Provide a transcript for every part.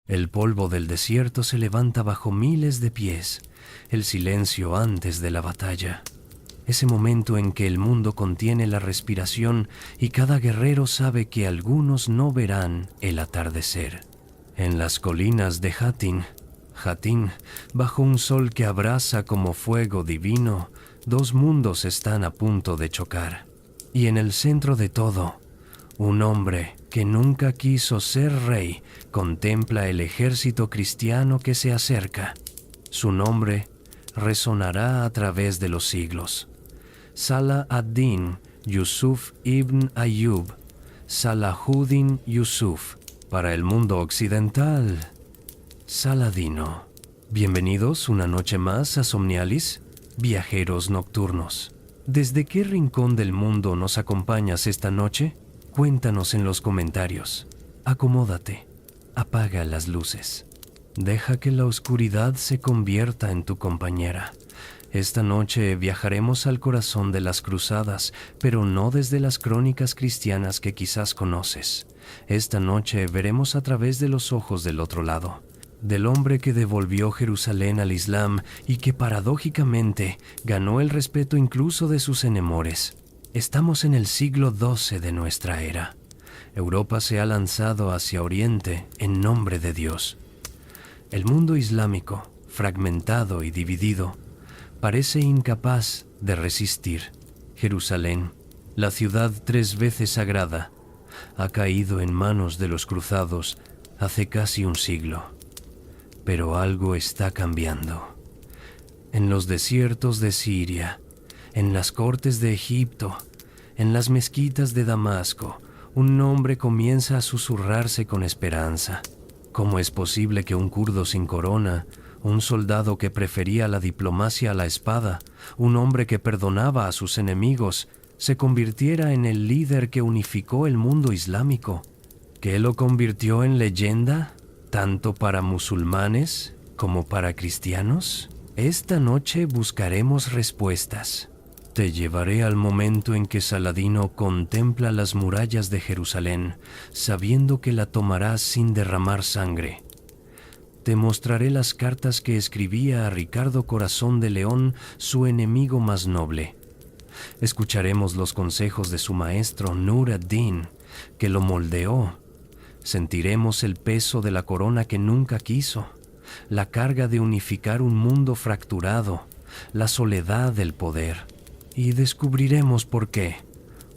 El polvo del desierto se levanta bajo miles de pies, el silencio antes de la batalla. Ese momento en que el mundo contiene la respiración y cada guerrero sabe que algunos no verán el atardecer. En las colinas de Hattin, bajo un sol que abraza como fuego divino, dos mundos están a punto de chocar. Y en el centro de todo, un hombre que nunca quiso ser rey contempla el ejército cristiano que se acerca. Su nombre resonará a través de los siglos. Salah ad-Din Yusuf ibn Ayyub, Salahuddin Yusuf, para el mundo occidental, Saladino. Bienvenidos una noche más a Somnialis, viajeros nocturnos. ¿Desde qué rincón del mundo nos acompañas esta noche? Cuéntanos en los comentarios. Acomódate, apaga las luces. Deja que la oscuridad se convierta en tu compañera. Esta noche viajaremos al corazón de las cruzadas, pero no desde las crónicas cristianas que quizás conoces. Esta noche veremos a través de los ojos del otro lado, del hombre que devolvió Jerusalén al Islam y que paradójicamente ganó el respeto incluso de sus enemores. Estamos en el siglo XII de nuestra era. Europa se ha lanzado hacia Oriente en nombre de Dios. El mundo islámico, fragmentado y dividido, parece incapaz de resistir. Jerusalén, la ciudad 3 veces sagrada, ha caído en manos de los cruzados hace casi un siglo. Pero algo está cambiando. En los desiertos de Siria, en las cortes de Egipto, en las mezquitas de Damasco, un nombre comienza a susurrarse con esperanza. ¿Cómo es posible que un kurdo sin corona, un soldado que prefería la diplomacia a la espada, un hombre que perdonaba a sus enemigos, se convirtiera en el líder que unificó el mundo islámico? ¿Qué lo convirtió en leyenda, tanto para musulmanes como para cristianos? Esta noche buscaremos respuestas. Te llevaré al momento en que Saladino contempla las murallas de Jerusalén, sabiendo que la tomará sin derramar sangre. Te mostraré las cartas que escribía a Ricardo Corazón de León, su enemigo más noble. Escucharemos los consejos de su maestro Nur ad-Din, que lo moldeó. Sentiremos el peso de la corona que nunca quiso, la carga de unificar un mundo fracturado, la soledad del poder. Y descubriremos por qué,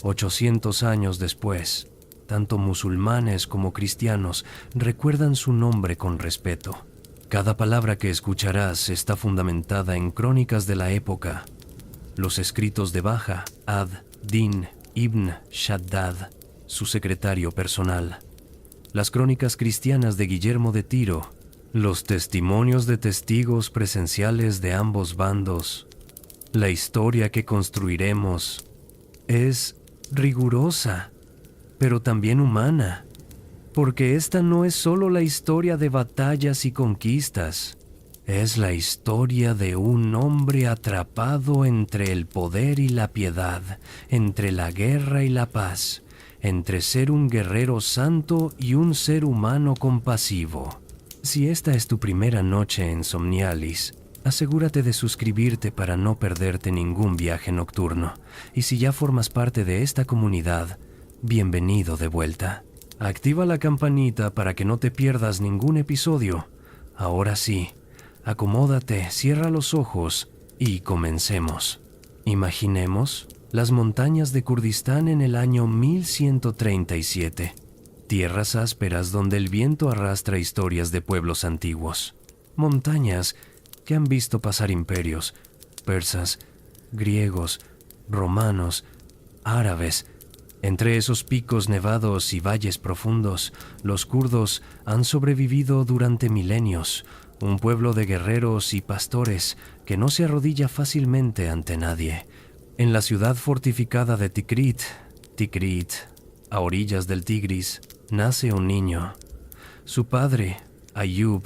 800 años después, tanto musulmanes como cristianos recuerdan su nombre con respeto. Cada palabra que escucharás está fundamentada en crónicas de la época. Los escritos de Baha ad-Din ibn Shaddad, su secretario personal. Las crónicas cristianas de Guillermo de Tiro. Los testimonios de testigos presenciales de ambos bandos. La historia que construiremos es rigurosa, pero también humana, porque esta no es solo la historia de batallas y conquistas, es la historia de un hombre atrapado entre el poder y la piedad, entre la guerra y la paz, entre ser un guerrero santo y un ser humano compasivo. Si esta es tu primera noche en Somnialis, asegúrate de suscribirte para no perderte ningún viaje nocturno. Y si ya formas parte de esta comunidad, bienvenido de vuelta. Activa la campanita para que no te pierdas ningún episodio. Ahora sí, acomódate, cierra los ojos y comencemos. Imaginemos las montañas de Kurdistán en el año 1137. Tierras ásperas donde el viento arrastra historias de pueblos antiguos. Montañas que han visto pasar imperios, persas, griegos, romanos, árabes. Entre esos picos nevados y valles profundos, los kurdos han sobrevivido durante milenios, un pueblo de guerreros y pastores que no se arrodilla fácilmente ante nadie. En la ciudad fortificada de Tikrit, a orillas del Tigris, nace un niño. Su padre, Ayub,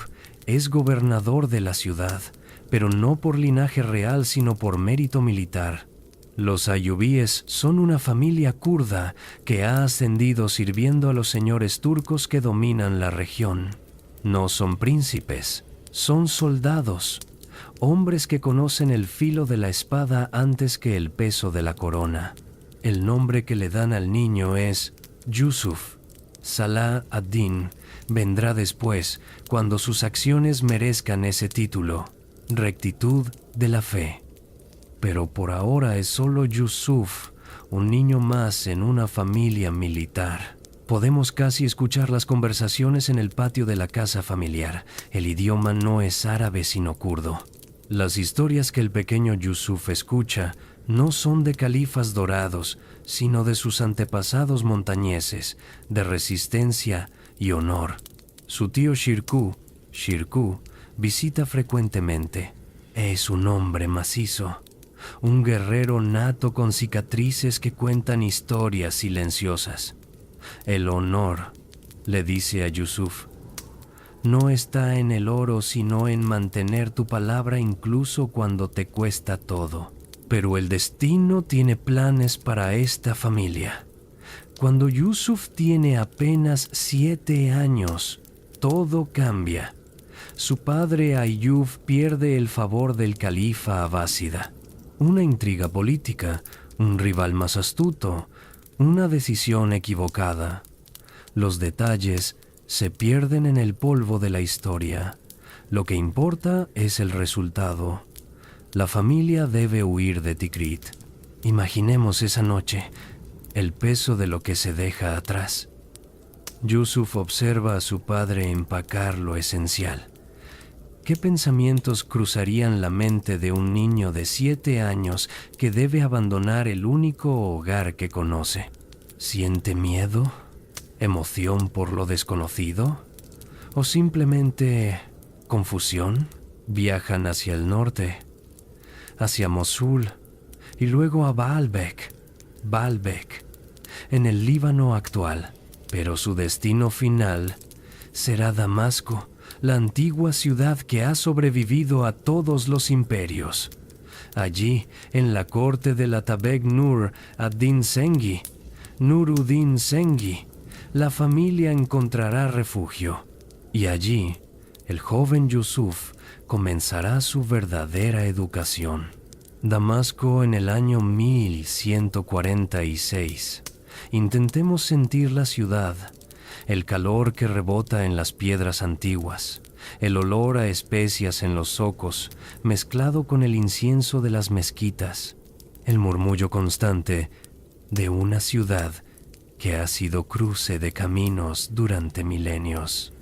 es gobernador de la ciudad, pero no por linaje real sino por mérito militar. Los ayubíes son una familia kurda que ha ascendido sirviendo a los señores turcos que dominan la región. No son príncipes, son soldados, hombres que conocen el filo de la espada antes que el peso de la corona. El nombre que le dan al niño es Yusuf. Salah ad-Din vendrá después, cuando sus acciones merezcan ese título, rectitud de la fe. Pero por ahora es solo Yusuf, un niño más en una familia militar. Podemos casi escuchar las conversaciones en el patio de la casa familiar. El idioma no es árabe sino kurdo. Las historias que el pequeño Yusuf escucha no son de califas dorados, sino de sus antepasados montañeses, de resistencia y honor. Su tío Shirkuh, visita frecuentemente. Es un hombre macizo, un guerrero nato con cicatrices que cuentan historias silenciosas. El honor, le dice a Yusuf, no está en el oro sino en mantener tu palabra incluso cuando te cuesta todo. Pero el destino tiene planes para esta familia. Cuando Yusuf tiene apenas 7 años, todo cambia. Su padre Ayyub pierde el favor del califa abásida. Una intriga política, un rival más astuto, una decisión equivocada. Los detalles se pierden en el polvo de la historia. Lo que importa es el resultado. La familia debe huir de Tikrit. Imaginemos esa noche, el peso de lo que se deja atrás. Yusuf observa a su padre empacar lo esencial. ¿Qué pensamientos cruzarían la mente de un niño de 7 años que debe abandonar el único hogar que conoce? ¿Siente miedo? ¿Emoción por lo desconocido? ¿O simplemente confusión? Viajan hacia el norte, hacia Mosul y luego a Baalbek, en el Líbano actual. Pero su destino final será Damasco, la antigua ciudad que ha sobrevivido a todos los imperios. Allí, en la corte del Atabeg Nur ad-Din Sengi, Nuruddin Sengi, la familia encontrará refugio. Y allí, el joven Yusuf comenzará su verdadera educación. Damasco en el año 1146. Intentemos sentir la ciudad, el calor que rebota en las piedras antiguas, el olor a especias en los zocos, mezclado con el incienso de las mezquitas, el murmullo constante de una ciudad que ha sido cruce de caminos durante milenios.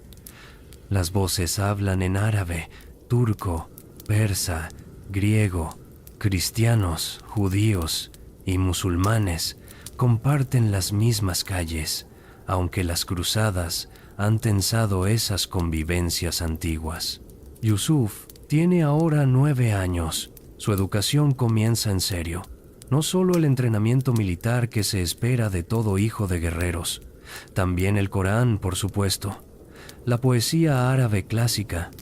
Las voces hablan en árabe, turco, persa, griego, cristianos, judíos y musulmanes comparten las mismas calles, aunque las cruzadas han tensado esas convivencias antiguas. Yusuf tiene ahora 9 años. Su educación comienza en serio. No solo el entrenamiento militar que se espera de todo hijo de guerreros, también el Corán, por supuesto, la poesía árabe clásica,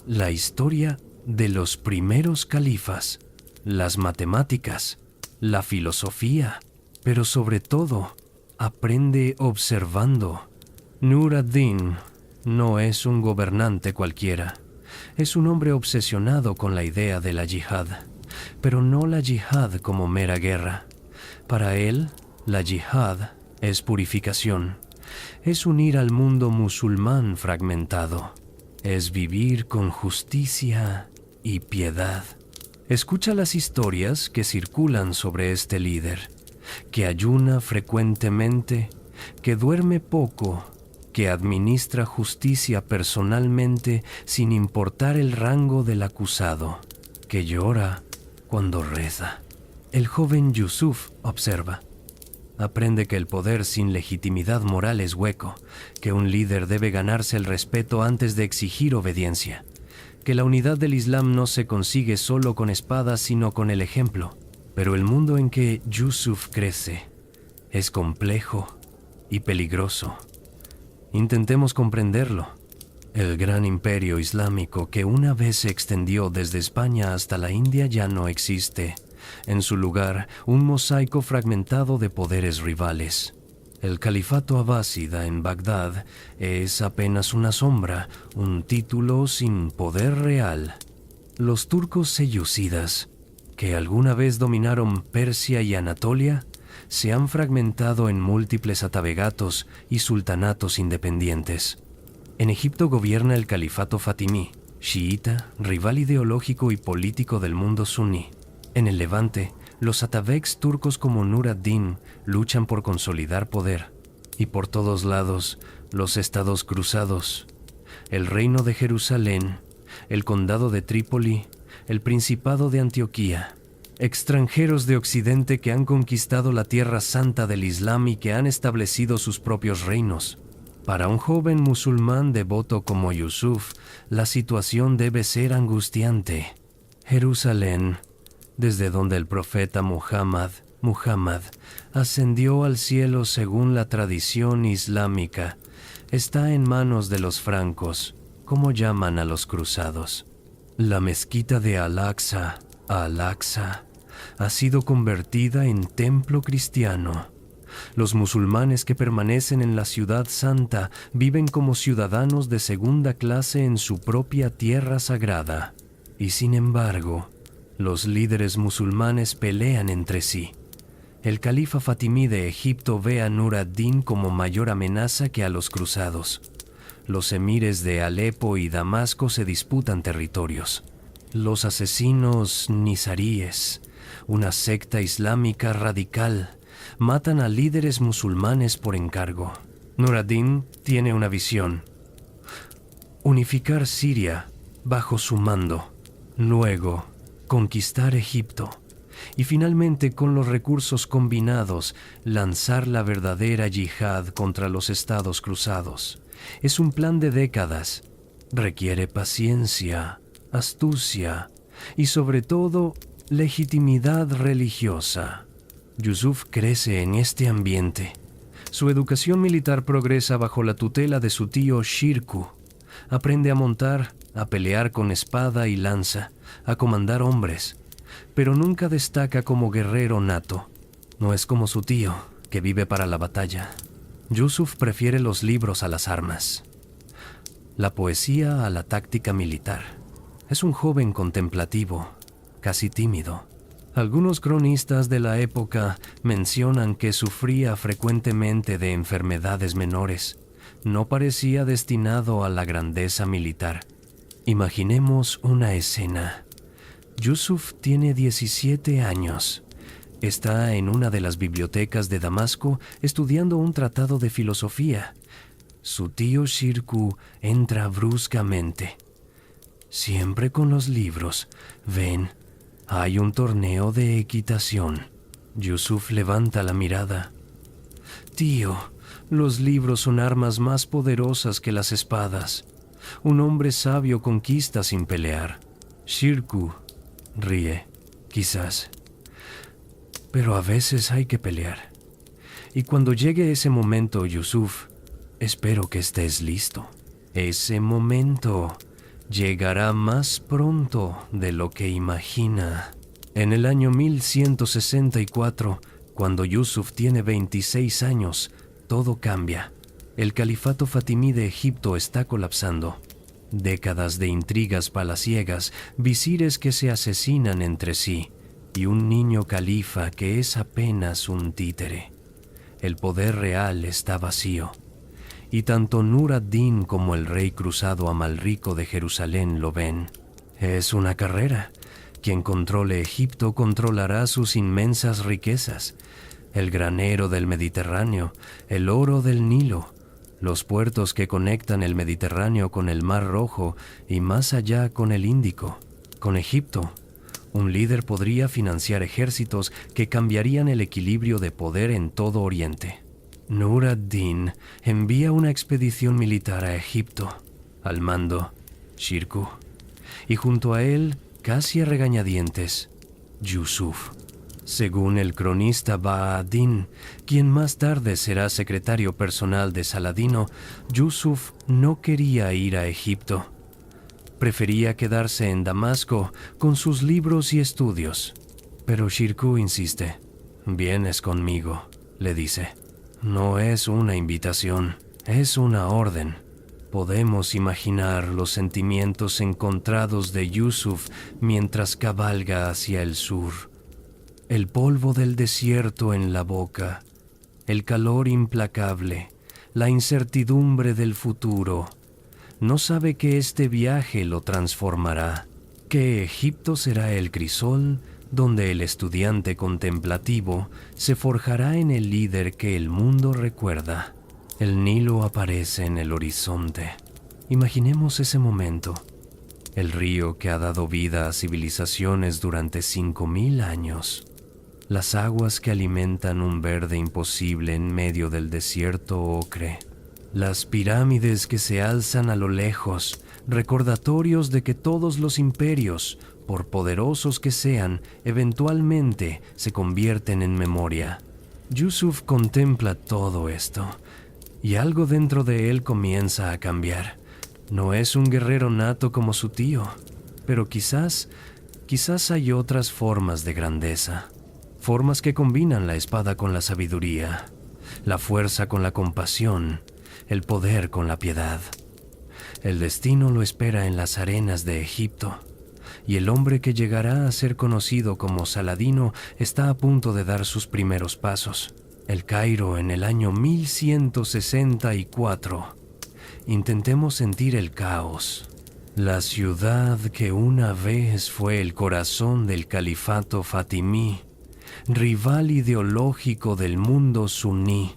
la historia de los primeros califas, las matemáticas, la filosofía, pero sobre todo, aprende observando. Nur ad-Din no es un gobernante cualquiera. Es un hombre obsesionado con la idea de la yihad, pero no la yihad como mera guerra. Para él, la yihad es purificación. Es unir al mundo musulmán fragmentado. Es vivir con justicia y piedad. Escucha las historias que circulan sobre este líder, que ayuna frecuentemente, que duerme poco, que administra justicia personalmente sin importar el rango del acusado, que llora cuando reza. El joven Yusuf observa. Aprende que el poder sin legitimidad moral es hueco, que un líder debe ganarse el respeto antes de exigir obediencia, que la unidad del Islam no se consigue solo con espadas sino con el ejemplo. Pero el mundo en que Yusuf crece es complejo y peligroso. Intentemos comprenderlo. El gran imperio islámico que una vez se extendió desde España hasta la India ya no existe. En su lugar, un mosaico fragmentado de poderes rivales. El califato abásida en Bagdad es apenas una sombra, un título sin poder real. Los turcos selyúcidas, que alguna vez dominaron Persia y Anatolia, se han fragmentado en múltiples atabegatos y sultanatos independientes. En Egipto gobierna el califato fatimí, chiita, rival ideológico y político del mundo suní. En el Levante, los atabegs turcos como Nur ad-Din luchan por consolidar poder. Y por todos lados, los estados cruzados, el reino de Jerusalén, el condado de Trípoli, el principado de Antioquía, extranjeros de Occidente que han conquistado la tierra santa del Islam y que han establecido sus propios reinos. Para un joven musulmán devoto como Yusuf, la situación debe ser angustiante. Jerusalén, desde donde el profeta Muhammad ascendió al cielo según la tradición islámica, está en manos de los francos, como llaman a los cruzados. La mezquita de Al-Aqsa, ha sido convertida en templo cristiano. Los musulmanes que permanecen en la ciudad santa viven como ciudadanos de segunda clase en su propia tierra sagrada. Y sin embargo, los líderes musulmanes pelean entre sí. El califa fatimí de Egipto ve a Nur ad-Din como mayor amenaza que a los cruzados. Los emires de Alepo y Damasco se disputan territorios. Los asesinos nizaríes, una secta islámica radical, matan a líderes musulmanes por encargo. Nur ad-Din tiene una visión: unificar Siria bajo su mando, luego conquistar Egipto y finalmente, con los recursos combinados, lanzar la verdadera yihad contra los estados cruzados. Es un plan de décadas. Requiere paciencia, astucia y, sobre todo, legitimidad religiosa. Yusuf crece en este ambiente. Su educación militar progresa bajo la tutela de su tío Shirkuh. Aprende a montar, a pelear con espada y lanza, a comandar hombres, pero nunca destaca como guerrero nato. No es como su tío, que vive para la batalla. Yusuf prefiere los libros a las armas, la poesía a la táctica militar. Es un joven contemplativo, casi tímido. Algunos cronistas de la época mencionan que sufría frecuentemente de enfermedades menores. No parecía destinado a la grandeza militar. Imaginemos una escena. Yusuf tiene 17 años. Está en una de las bibliotecas de Damasco estudiando un tratado de filosofía. Su tío Shirkuh entra bruscamente. Siempre con los libros. Ven, hay un torneo de equitación. Yusuf levanta la mirada. Tío, los libros son armas más poderosas que las espadas. Un hombre sabio conquista sin pelear. Shirkuh ríe, quizás. Pero a veces hay que pelear. Y cuando llegue ese momento, Yusuf, espero que estés listo. Ese momento llegará más pronto de lo que imagina. En el año 1164, cuando Yusuf tiene 26 años, todo cambia. El califato fatimí de Egipto está colapsando. Décadas de intrigas palaciegas, visires que se asesinan entre sí, y un niño califa que es apenas un títere. El poder real está vacío, y tanto Nur ad-Din como el rey cruzado Amalrico de Jerusalén lo ven. Es una carrera. Quien controle Egipto controlará sus inmensas riquezas, el granero del Mediterráneo, el oro del Nilo, los puertos que conectan el Mediterráneo con el Mar Rojo y más allá con el Índico. Con Egipto, un líder podría financiar ejércitos que cambiarían el equilibrio de poder en todo Oriente. Nur ad-Din envía una expedición militar a Egipto. Al mando, Shirkuh. Y junto a él, casi a regañadientes, Yusuf. Según el cronista Baha ad-Din, quien más tarde será secretario personal de Saladino, Yusuf no quería ir a Egipto. Prefería quedarse en Damasco con sus libros y estudios. Pero Shirkuh insiste. «Vienes conmigo», le dice. No es una invitación, es una orden. Podemos imaginar los sentimientos encontrados de Yusuf mientras cabalga hacia el sur. El polvo del desierto en la boca, el calor implacable, la incertidumbre del futuro. No sabe que este viaje lo transformará, que Egipto será el crisol donde el estudiante contemplativo se forjará en el líder que el mundo recuerda. El Nilo aparece en el horizonte. Imaginemos ese momento. El río que ha dado vida a civilizaciones durante 5000 años. Las aguas que alimentan un verde imposible en medio del desierto ocre. Las pirámides que se alzan a lo lejos, recordatorios de que todos los imperios, por poderosos que sean, eventualmente se convierten en memoria. Yusuf contempla todo esto, y algo dentro de él comienza a cambiar. No es un guerrero nato como su tío, pero quizás hay otras formas de grandeza. Formas que combinan la espada con la sabiduría, la fuerza con la compasión, el poder con la piedad. El destino lo espera en las arenas de Egipto, y el hombre que llegará a ser conocido como Saladino está a punto de dar sus primeros pasos. El Cairo en el año 1164. Intentemos sentir el caos. La ciudad que una vez fue el corazón del califato fatimí, rival ideológico del mundo suní,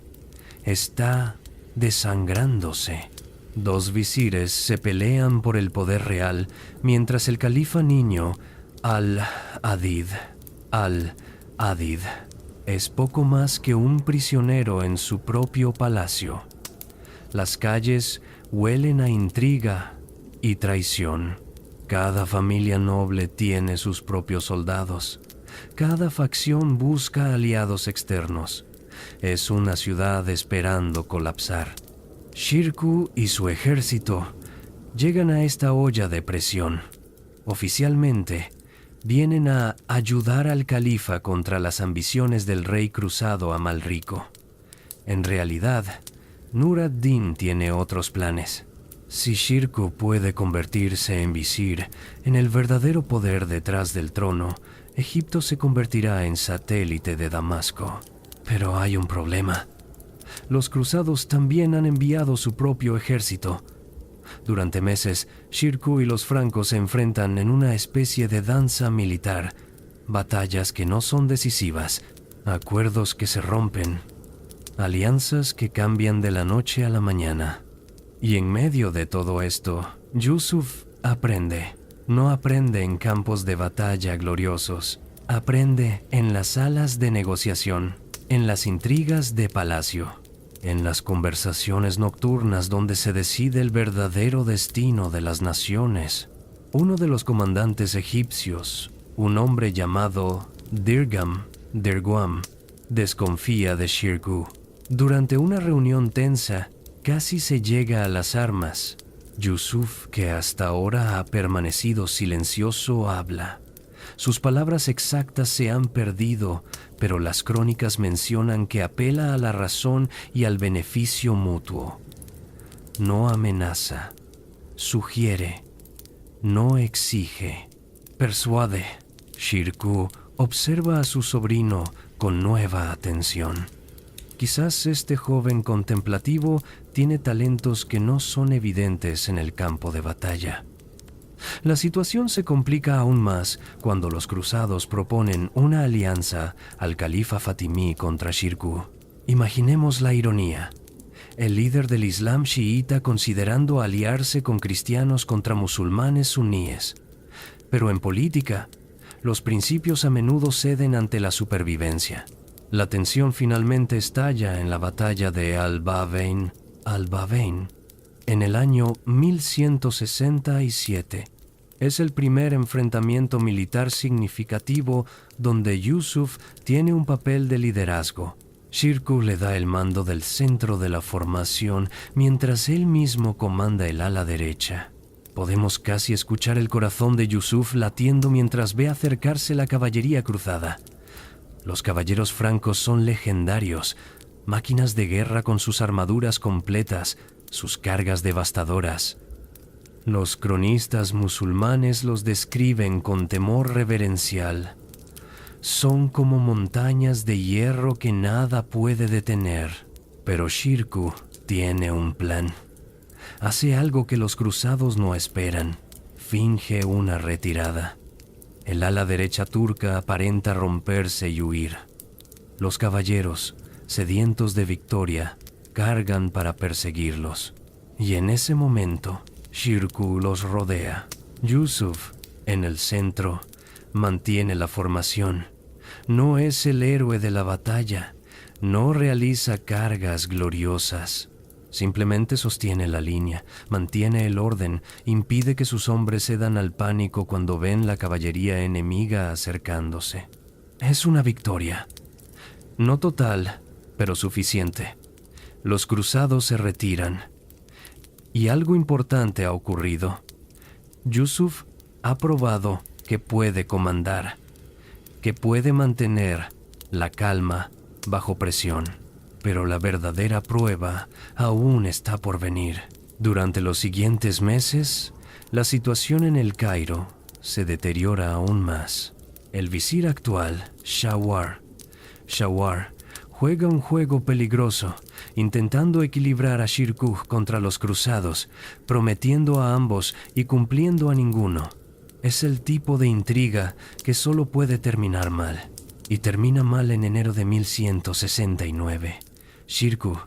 está desangrándose. Dos visires se pelean por el poder real, mientras el califa niño, Al-Adid, es poco más que un prisionero en su propio palacio. Las calles huelen a intriga y traición. Cada familia noble tiene sus propios soldados. Cada facción busca aliados externos. Es una ciudad esperando colapsar. Shirkuh y su ejército llegan a esta olla de presión. Oficialmente, vienen a ayudar al califa contra las ambiciones del rey cruzado Amalrico. En realidad, Nur ad-Din tiene otros planes. Si Shirkuh puede convertirse en visir, en el verdadero poder detrás del trono, Egipto se convertirá en satélite de Damasco. Pero hay un problema. Los cruzados también han enviado su propio ejército. Durante meses, Shirkuh y los francos se enfrentan en una especie de danza militar, batallas que no son decisivas, acuerdos que se rompen, alianzas que cambian de la noche a la mañana. Y en medio de todo esto, Yusuf aprende. No aprende en campos de batalla gloriosos, aprende en las salas de negociación, en las intrigas de palacio, en las conversaciones nocturnas donde se decide el verdadero destino de las naciones. Uno de los comandantes egipcios, un hombre llamado Dirgham, desconfía de Shirkuh. Durante una reunión tensa, casi se llega a las armas. Yusuf, que hasta ahora ha permanecido silencioso, habla. Sus palabras exactas se han perdido, pero las crónicas mencionan que apela a la razón y al beneficio mutuo. No amenaza, sugiere, no exige, persuade. Shirkuh observa a su sobrino con nueva atención. Quizás este joven contemplativo tiene talentos que no son evidentes en el campo de batalla. La situación se complica aún más cuando los cruzados proponen una alianza al califa fatimí contra Shirkuh. Imaginemos la ironía. El líder del Islam chiita considerando aliarse con cristianos contra musulmanes suníes. Pero en política, los principios a menudo ceden ante la supervivencia. La tensión finalmente estalla en la batalla de Al-Babein, en el año 1167. Es el primer enfrentamiento militar significativo donde Yusuf tiene un papel de liderazgo. Shirkuh le da el mando del centro de la formación mientras él mismo comanda el ala derecha. Podemos casi escuchar el corazón de Yusuf latiendo mientras ve acercarse la caballería cruzada. Los caballeros francos son legendarios, máquinas de guerra con sus armaduras completas, sus cargas devastadoras. Los cronistas musulmanes los describen con temor reverencial. Son como montañas de hierro que nada puede detener. Pero Shirkuh tiene un plan. Hace algo que los cruzados no esperan. Finge una retirada. El ala derecha turca aparenta romperse y huir. Los caballeros, sedientos de victoria, cargan para perseguirlos. Y en ese momento, Shirkuh los rodea. Yusuf, en el centro, mantiene la formación. No es el héroe de la batalla, no realiza cargas gloriosas. Simplemente sostiene la línea, mantiene el orden, impide que sus hombres cedan al pánico cuando ven la caballería enemiga acercándose. Es una victoria. No total, pero suficiente. Los cruzados se retiran. Y algo importante ha ocurrido. Yusuf ha probado que puede comandar, que puede mantener la calma bajo presión. Pero la verdadera prueba aún está por venir. Durante los siguientes meses, la situación en el Cairo se deteriora aún más. El visir actual, Shawar, juega un juego peligroso, intentando equilibrar a Shirkuh contra los cruzados, prometiendo a ambos y cumpliendo a ninguno. Es el tipo de intriga que solo puede terminar mal, y termina mal en enero de 1169. Shirkuh,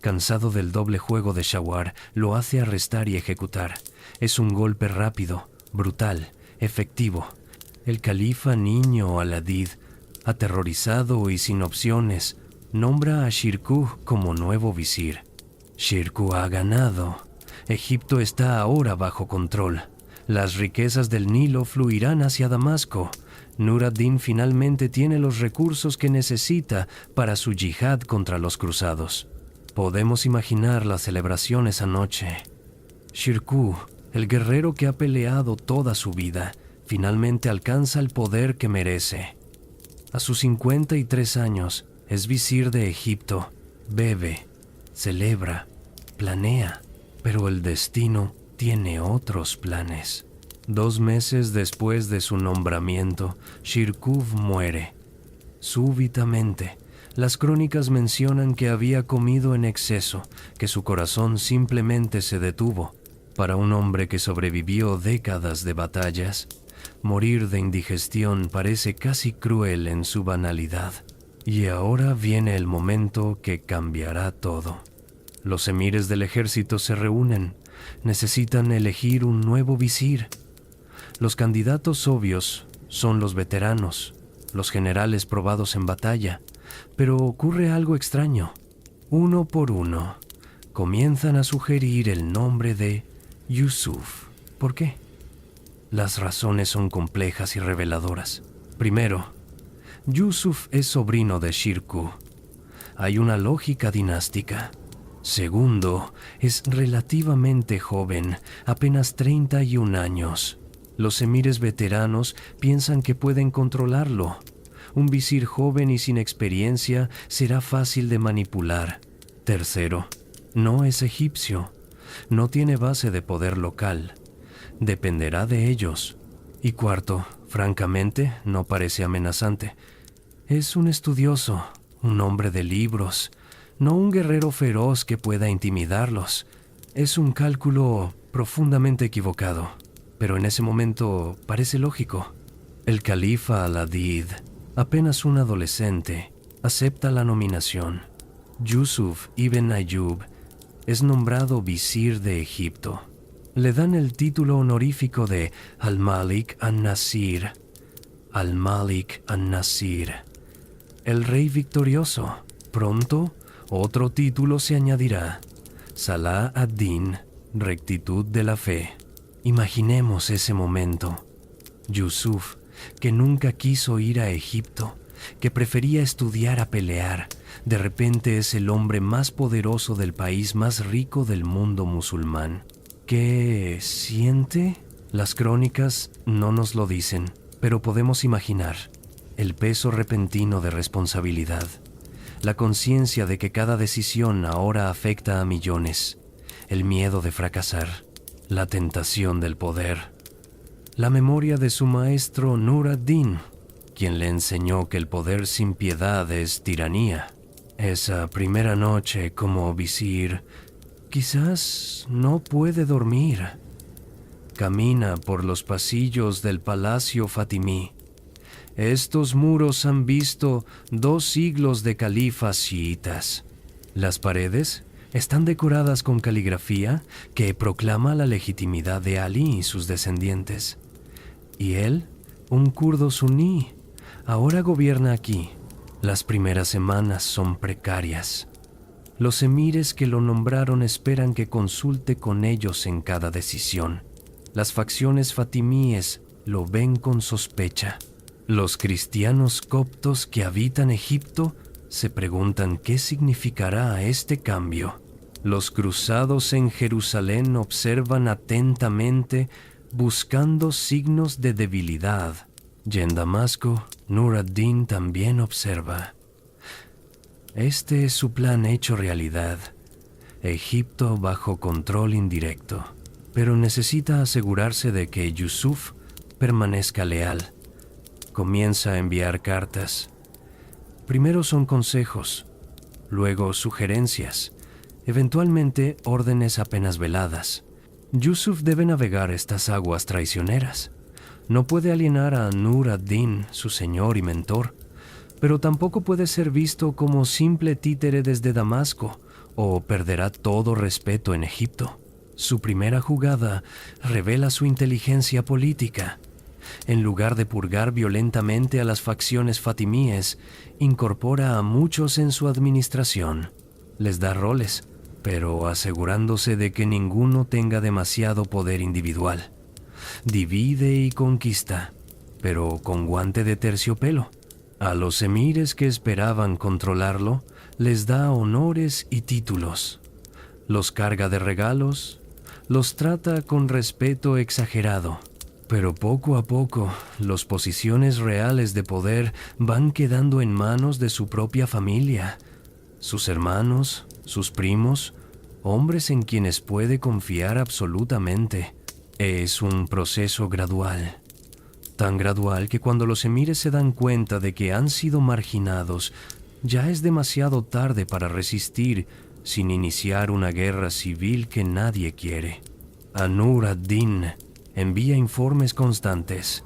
cansado del doble juego de Shawar, lo hace arrestar y ejecutar. Es un golpe rápido, brutal, efectivo. El califa niño Al-Adid, aterrorizado y sin opciones, nombra a Shirkuh como nuevo visir. Shirkuh ha ganado. Egipto está ahora bajo control. Las riquezas del Nilo fluirán hacia Damasco. Nur ad-Din finalmente tiene los recursos que necesita para su yihad contra los cruzados. Podemos imaginar la celebración esa noche. Shirkuh, el guerrero que ha peleado toda su vida, finalmente alcanza el poder que merece. A sus 53 años, es visir de Egipto. Bebe, celebra, planea, pero el destino tiene otros planes. 2 meses después de su nombramiento, Shirkuh muere. Súbitamente, las crónicas mencionan que había comido en exceso, que su corazón simplemente se detuvo. Para un hombre que sobrevivió décadas de batallas, morir de indigestión parece casi cruel en su banalidad. Y ahora viene el momento que cambiará todo. Los emires del ejército se reúnen. Necesitan elegir un nuevo visir. Los candidatos obvios son los veteranos, los generales probados en batalla, pero ocurre algo extraño. Uno por uno, comienzan a sugerir el nombre de Yusuf. ¿Por qué? Las razones son complejas y reveladoras. Primero, Yusuf es sobrino de Shirkuh. Hay una lógica dinástica. Segundo, es relativamente joven, apenas 31 años. Los emires veteranos piensan que pueden controlarlo. Un visir joven y sin experiencia será fácil de manipular. Tercero, no es egipcio. No tiene base de poder local. Dependerá de ellos. Y cuarto, francamente, no parece amenazante. Es un estudioso, un hombre de libros, no un guerrero feroz que pueda intimidarlos. Es un cálculo profundamente equivocado. Pero en ese momento parece lógico. El califa Al-Adid, apenas un adolescente, acepta la nominación. Yusuf ibn Ayyub es nombrado visir de Egipto. Le dan el título honorífico de Al-Malik an-Nasir. Al-Malik an-Nasir, el rey victorioso. Pronto, otro título se añadirá: Salah ad-Din, rectitud de la fe. Imaginemos ese momento. Yusuf, que nunca quiso ir a Egipto, que prefería estudiar a pelear, de repente es el hombre más poderoso del país más rico del mundo musulmán. ¿Qué siente? Las crónicas no nos lo dicen, pero podemos imaginar el peso repentino de responsabilidad, la conciencia de que cada decisión ahora afecta a millones, el miedo de fracasar, la tentación del poder, la memoria de su maestro Nur ad-Din, quien le enseñó que el poder sin piedad es tiranía. Esa primera noche como visir, quizás no puede dormir. Camina por los pasillos del palacio fatimí. Estos muros han visto 2 siglos de califas chiitas. Las paredes están decoradas con caligrafía que proclama la legitimidad de Ali y sus descendientes. Y él, un kurdo suní, ahora gobierna aquí. Las primeras semanas son precarias. Los emires que lo nombraron esperan que consulte con ellos en cada decisión. Las facciones fatimíes lo ven con sospecha. Los cristianos coptos que habitan Egipto se preguntan qué significará este cambio. Los cruzados en Jerusalén observan atentamente, buscando signos de debilidad. Y en Damasco, Nur ad-Din también observa. Este es su plan hecho realidad. Egipto bajo control indirecto. Pero necesita asegurarse de que Yusuf permanezca leal. Comienza a enviar cartas. Primero son consejos, luego sugerencias, eventualmente órdenes apenas veladas. Yusuf debe navegar estas aguas traicioneras. No puede alienar a Nur ad-Din, su señor y mentor, pero tampoco puede ser visto como simple títere desde Damasco o perderá todo respeto en Egipto. Su primera jugada revela su inteligencia política. En lugar de purgar violentamente a las facciones fatimíes, incorpora a muchos en su administración. Les da roles, pero asegurándose de que ninguno tenga demasiado poder individual. Divide y conquista, pero con guante de terciopelo. A los emires que esperaban controlarlo, les da honores y títulos. Los carga de regalos, los trata con respeto exagerado. Pero poco a poco, las posiciones reales de poder van quedando en manos de su propia familia, sus hermanos, sus primos, hombres en quienes puede confiar absolutamente. Es un proceso gradual, tan gradual que cuando los emires se dan cuenta de que han sido marginados, ya es demasiado tarde para resistir sin iniciar una guerra civil que nadie quiere. A Nur ad-Din envía informes constantes,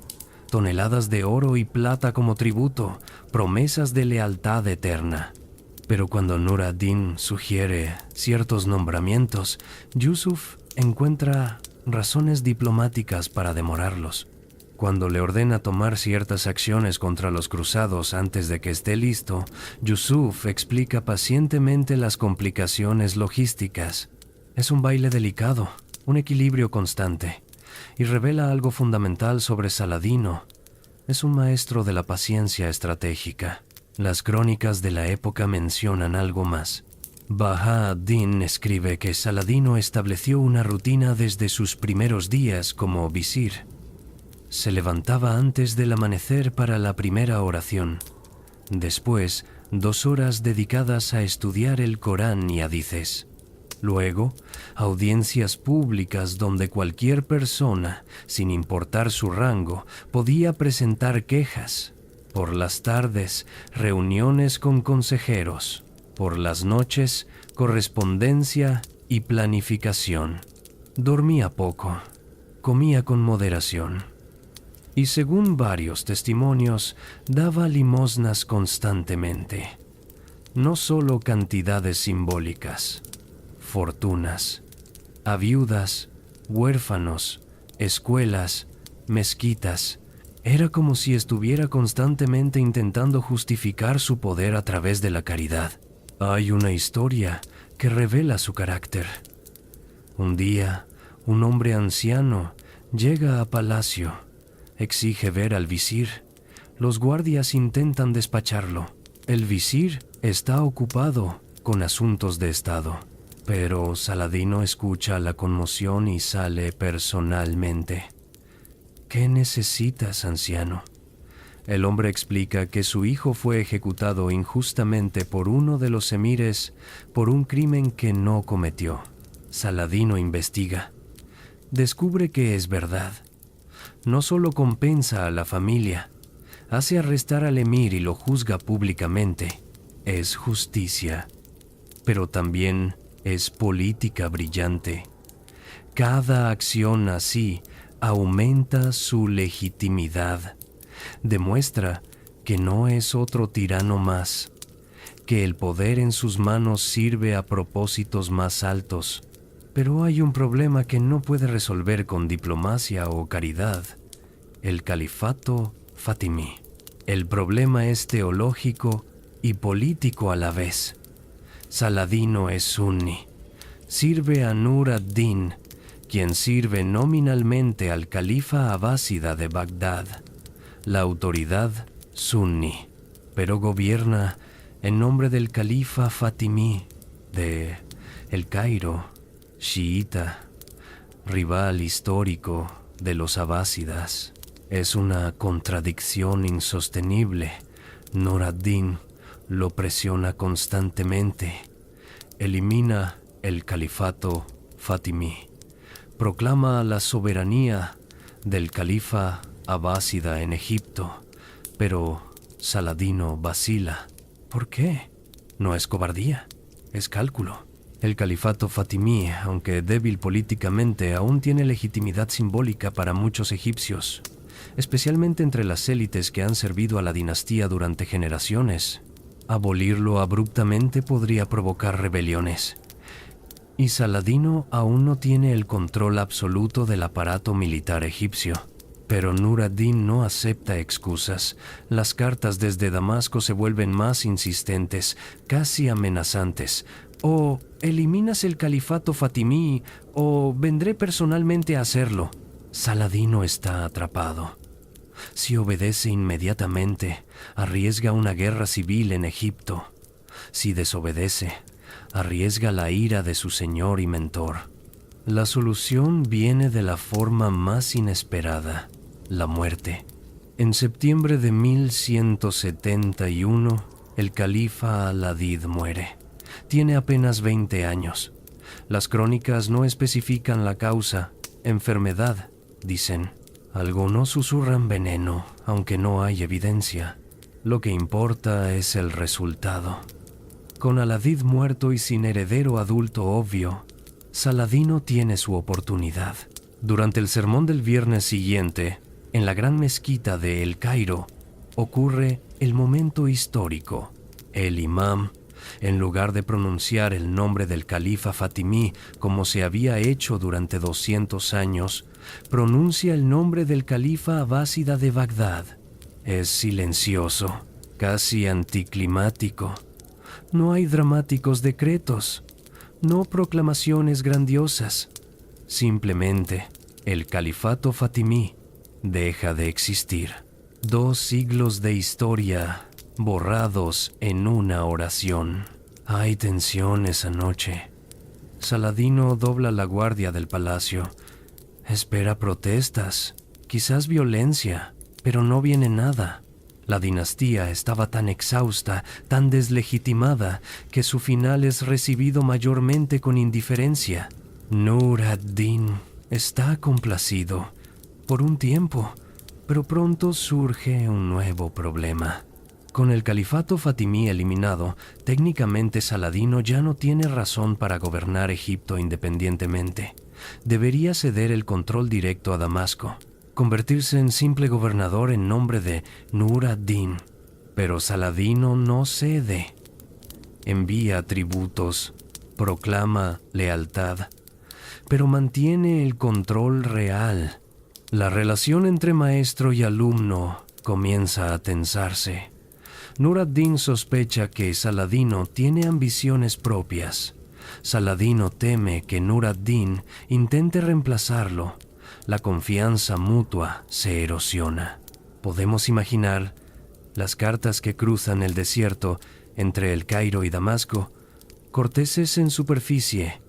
toneladas de oro y plata como tributo, promesas de lealtad eterna. Pero cuando Nur ad-Din sugiere ciertos nombramientos, Yusuf encuentra razones diplomáticas para demorarlos. Cuando le ordena tomar ciertas acciones contra los cruzados antes de que esté listo, Yusuf explica pacientemente las complicaciones logísticas. Es un baile delicado, un equilibrio constante, y revela algo fundamental sobre Saladino. Es un maestro de la paciencia estratégica. Las crónicas de la época mencionan algo más. Baha ad-Din escribe que Saladino estableció una rutina desde sus primeros días como visir. Se levantaba antes del amanecer para la primera oración. Después, 2 horas dedicadas a estudiar el Corán y hadices. Luego, audiencias públicas donde cualquier persona, sin importar su rango, podía presentar quejas. Por las tardes, reuniones con consejeros. Por las noches, correspondencia y planificación. Dormía poco, comía con moderación. Y según varios testimonios, daba limosnas constantemente. No solo cantidades simbólicas, fortunas, a viudas, huérfanos, escuelas, mezquitas. Era como si estuviera constantemente intentando justificar su poder a través de la caridad. Hay una historia que revela su carácter. Un día, un hombre anciano llega a palacio. Exige ver al visir. Los guardias intentan despacharlo. El visir está ocupado con asuntos de estado. Pero Saladino escucha la conmoción y sale personalmente. ¿Qué necesitas, anciano? El hombre explica que su hijo fue ejecutado injustamente por uno de los emires por un crimen que no cometió. Saladino investiga. Descubre que es verdad. No solo compensa a la familia, hace arrestar al emir y lo juzga públicamente. Es justicia, pero también es política brillante. Cada acción así aumenta su legitimidad. Demuestra que no es otro tirano más, que el poder en sus manos sirve a propósitos más altos. Pero hay un problema que no puede resolver con diplomacia o caridad: el califato fatimí. El problema es teológico y político a la vez. Saladino es sunni, sirve a Nur ad-Din, quien sirve nominalmente al califa abásida de Bagdad, la autoridad sunni, pero gobierna en nombre del califa fatimí de El Cairo, chiita, rival histórico de los abásidas. Es una contradicción insostenible. Nur ad-Din lo presiona constantemente. Elimina el califato fatimí. Proclama la soberanía del califa abásida en Egipto, pero Saladino vacila. ¿Por qué? No es cobardía, es cálculo. El califato fatimí, aunque débil políticamente, aún tiene legitimidad simbólica para muchos egipcios, especialmente entre las élites que han servido a la dinastía durante generaciones. Abolirlo abruptamente podría provocar rebeliones. Y Saladino aún no tiene el control absoluto del aparato militar egipcio. Pero Nur ad-Din no acepta excusas. Las cartas desde Damasco se vuelven más insistentes, casi amenazantes. O eliminas el califato fatimí, o vendré personalmente a hacerlo. Saladino está atrapado. Si obedece inmediatamente, arriesga una guerra civil en Egipto. Si desobedece, arriesga la ira de su señor y mentor. La solución viene de la forma más inesperada: la muerte. En septiembre de 1171, el califa al-Adid muere. Tiene apenas 20 años. Las crónicas no especifican la causa. Enfermedad, dicen. Algunos susurran veneno, aunque no hay evidencia. Lo que importa es el resultado. Con al-Adid muerto y sin heredero adulto obvio, Saladino tiene su oportunidad. Durante el sermón del viernes siguiente, en la gran mezquita de El Cairo, ocurre el momento histórico. El imam, en lugar de pronunciar el nombre del califa fatimí como se había hecho durante 200 años, pronuncia el nombre del califa abásida de Bagdad. Es silencioso, casi anticlimático. No hay dramáticos decretos, no proclamaciones grandiosas. Simplemente, el califato fatimí deja de existir. 2 siglos de historia borrados en una oración. Hay tensión esa noche. Saladino dobla la guardia del palacio. Espera protestas, quizás violencia, pero no viene nada. La dinastía estaba tan exhausta, tan deslegitimada, que su final es recibido mayormente con indiferencia. Nur ad-Din está complacido por un tiempo, pero pronto surge un nuevo problema. Con el califato fatimí eliminado, técnicamente Saladino ya no tiene razón para gobernar Egipto independientemente. Debería ceder el control directo a Damasco, convertirse en simple gobernador en nombre de Nur ad-Din. Pero Saladino no cede. Envía tributos, proclama lealtad, pero mantiene el control real. La relación entre maestro y alumno comienza a tensarse. Nur ad-Din sospecha que Saladino tiene ambiciones propias. Saladino teme que Nur ad-Din intente reemplazarlo. La confianza mutua se erosiona. Podemos imaginar las cartas que cruzan el desierto entre El Cairo y Damasco, corteses en superficie,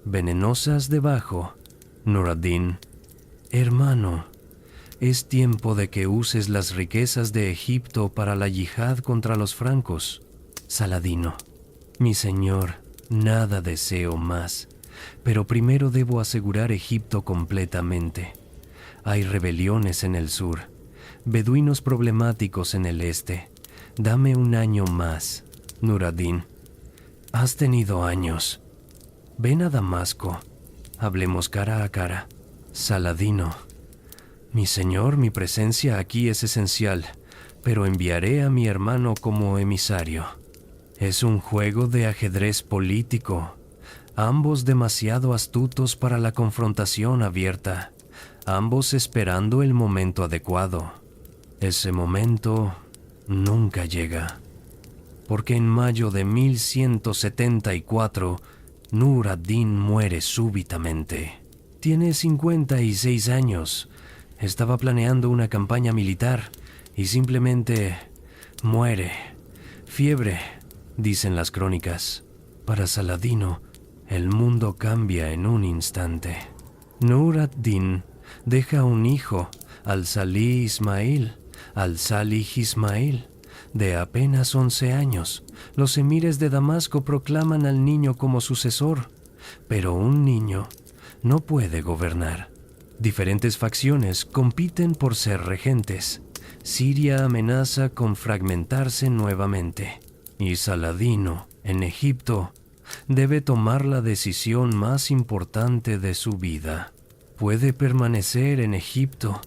venenosas debajo. Nur ad-Din: hermano, Es tiempo de que uses las riquezas de Egipto para la yihad contra los francos. Saladino, mi señor, nada deseo más, pero primero debo asegurar Egipto completamente. Hay rebeliones en el sur, beduinos problemáticos en el este. Dame un año más, Nur ad-Din. Has tenido años. Ven a Damasco. Hablemos cara a cara. Saladino. Mi señor, mi presencia aquí es esencial, pero enviaré a mi hermano como emisario. Es un juego de ajedrez político, ambos demasiado astutos para la confrontación abierta, ambos esperando el momento adecuado. Ese momento nunca llega, porque en mayo de 1174, Nur ad-Din muere súbitamente. Tiene 56 años. Estaba planeando una campaña militar y simplemente muere. Fiebre, dicen las crónicas. Para Saladino, el mundo cambia en un instante. Nur ad-Din deja un hijo, al-Salih Ismail, de apenas 11 años. Los emires de Damasco proclaman al niño como sucesor, pero un niño no puede gobernar. Diferentes facciones compiten por ser regentes. Siria amenaza con fragmentarse nuevamente. Y Saladino, en Egipto, debe tomar la decisión más importante de su vida. Puede permanecer en Egipto,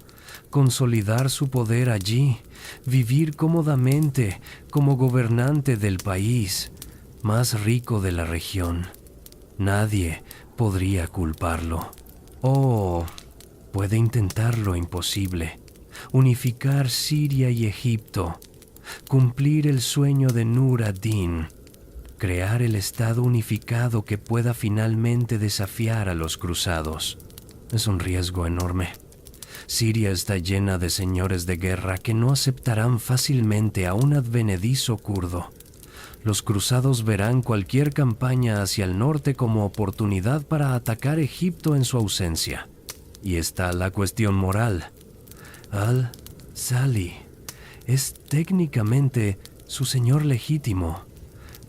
consolidar su poder allí, vivir cómodamente como gobernante del país más rico de la región. Nadie podría culparlo. Oh, puede intentar lo imposible, unificar Siria y Egipto, cumplir el sueño de Nur ad-Din, crear el Estado unificado que pueda finalmente desafiar a los cruzados. Es un riesgo enorme. Siria está llena de señores de guerra que no aceptarán fácilmente a un advenedizo kurdo. Los cruzados verán cualquier campaña hacia el norte como oportunidad para atacar Egipto en su ausencia. Y está la cuestión moral. Al-Salih es técnicamente su señor legítimo.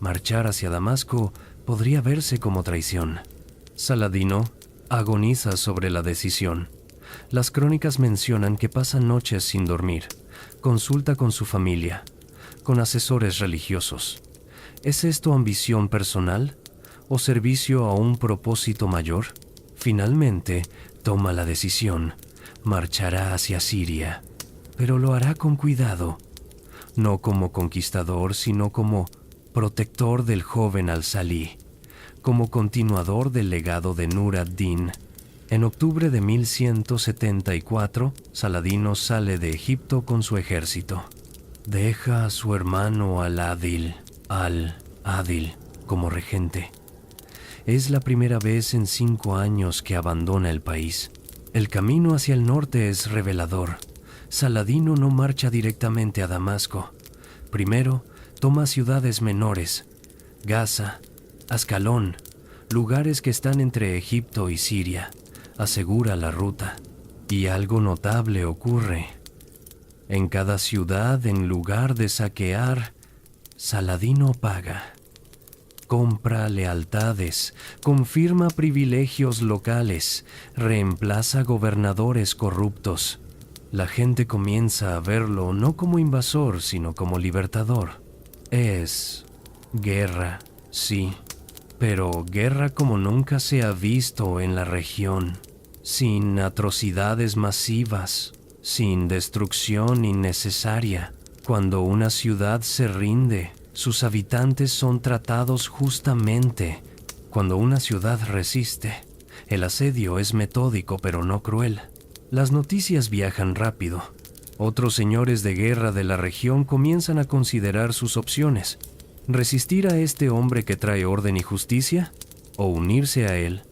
Marchar hacia Damasco podría verse como traición. Saladino agoniza sobre la decisión. Las crónicas mencionan que pasa noches sin dormir, consulta con su familia, con asesores religiosos. ¿Es esto ambición personal o servicio a un propósito mayor? Finalmente, toma la decisión. Marchará hacia Siria, pero lo hará con cuidado, no como conquistador, sino como protector del joven al-Salih, como continuador del legado de Nur ad-Din. En octubre de 1174, Saladino sale de Egipto con su ejército. Deja a su hermano al-Adil como regente. Es la primera vez en 5 años que abandona el país. El camino hacia el norte es revelador. Saladino no marcha directamente a Damasco. Primero, toma ciudades menores, Gaza, Ascalón, lugares que están entre Egipto y Siria. Asegura la ruta. Y algo notable ocurre. En cada ciudad, en lugar de saquear, Saladino paga. Compra lealtades, confirma privilegios locales, reemplaza gobernadores corruptos. La gente comienza a verlo no como invasor, sino como libertador. Es guerra, sí, pero guerra como nunca se ha visto en la región, sin atrocidades masivas, sin destrucción innecesaria. Cuando una ciudad se rinde, sus habitantes son tratados justamente. Cuando una ciudad resiste, el asedio es metódico pero no cruel. Las noticias viajan rápido. Otros señores de guerra de la región comienzan a considerar sus opciones. ¿Resistir a este hombre que trae orden y justicia? ¿O unirse a él?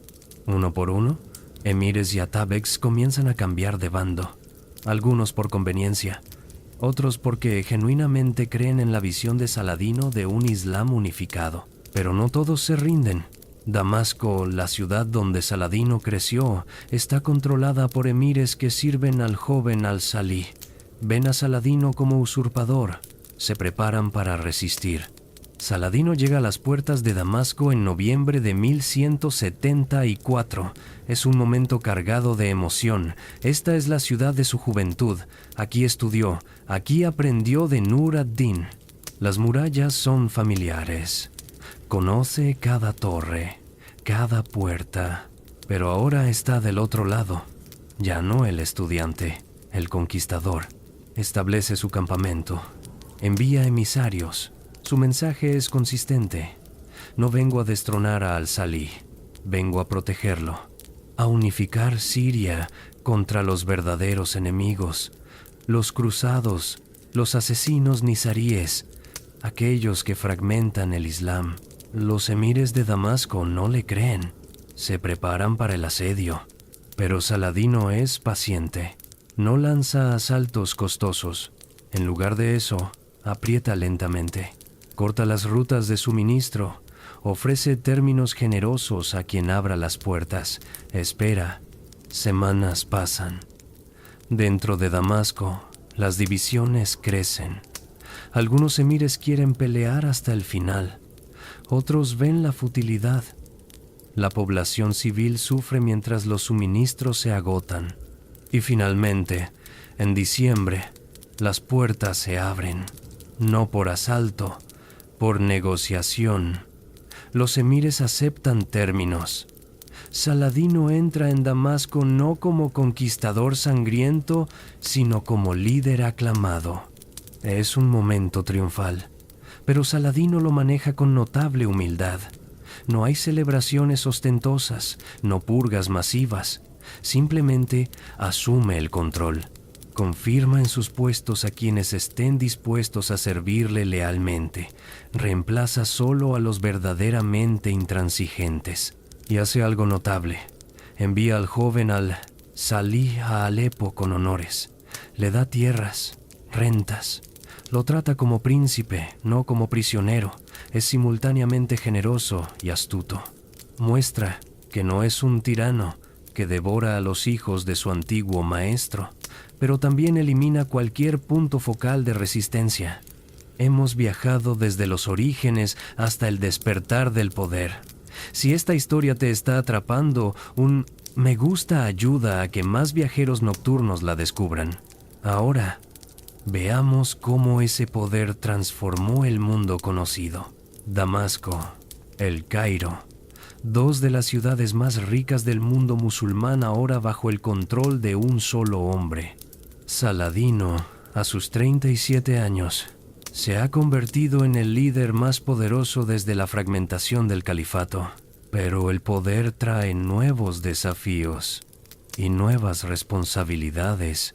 Uno por uno, emires y atabegs comienzan a cambiar de bando. Algunos por conveniencia, otros porque genuinamente creen en la visión de Saladino de un Islam unificado. Pero no todos se rinden. Damasco, la ciudad donde Saladino creció, está controlada por emires que sirven al joven al-Salih. Ven a Saladino como usurpador. Se preparan para resistir. Saladino llega a las puertas de Damasco en noviembre de 1174. Es un momento cargado de emoción. Esta es la ciudad de su juventud. Aquí estudió, aquí aprendió de Nur ad-Din. Las murallas son familiares. Conoce cada torre, cada puerta. Pero ahora está del otro lado. Ya no el estudiante, el conquistador. Establece su campamento. Envía emisarios. Su mensaje es consistente. No vengo a destronar a al-Salih, vengo a protegerlo, a unificar Siria contra los verdaderos enemigos, los cruzados, los asesinos nizaríes, aquellos que fragmentan el Islam. Los emires de Damasco no le creen, se preparan para el asedio, pero Saladino es paciente, no lanza asaltos costosos. En lugar de eso, aprieta lentamente. Corta las rutas de suministro, ofrece términos generosos a quien abra las puertas, espera. Semanas pasan. Dentro de Damasco, las divisiones crecen. Algunos emires quieren pelear hasta el final, otros ven la futilidad. La población civil sufre mientras los suministros se agotan. Y finalmente, en diciembre, las puertas se abren, no por asalto, por negociación. Los emires aceptan términos. Saladino entra en Damasco no como conquistador sangriento, sino como líder aclamado. Es un momento triunfal, pero Saladino lo maneja con notable humildad. No hay celebraciones ostentosas, no purgas masivas. Simplemente asume el control. Confirma en sus puestos a quienes estén dispuestos a servirle lealmente. Reemplaza solo a los verdaderamente intransigentes. Y hace algo notable. Envía al joven al-Salih a Alepo con honores. Le da tierras, rentas. Lo trata como príncipe, no como prisionero. Es simultáneamente generoso y astuto. Muestra que no es un tirano que devora a los hijos de su antiguo maestro, pero también elimina cualquier punto focal de resistencia. Hemos viajado desde los orígenes hasta el despertar del poder. Si esta historia te está atrapando, un me gusta ayuda a que más viajeros nocturnos la descubran. Ahora, veamos cómo ese poder transformó el mundo conocido. Damasco, El Cairo, dos de las ciudades más ricas del mundo musulmán ahora bajo el control de un solo hombre. Saladino, a sus 37 años, se ha convertido en el líder más poderoso desde la fragmentación del califato. Pero el poder trae nuevos desafíos y nuevas responsabilidades.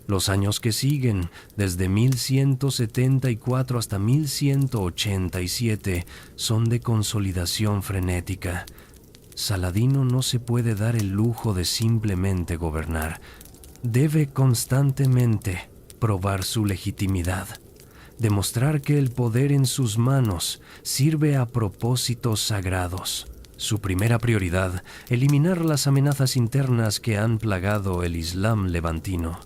Los años que siguen, desde 1174 hasta 1187, son de consolidación frenética. Saladino no se puede dar el lujo de simplemente gobernar. Debe constantemente probar su legitimidad, demostrar que el poder en sus manos sirve a propósitos sagrados. Su primera prioridad, eliminar las amenazas internas que han plagado el Islam levantino.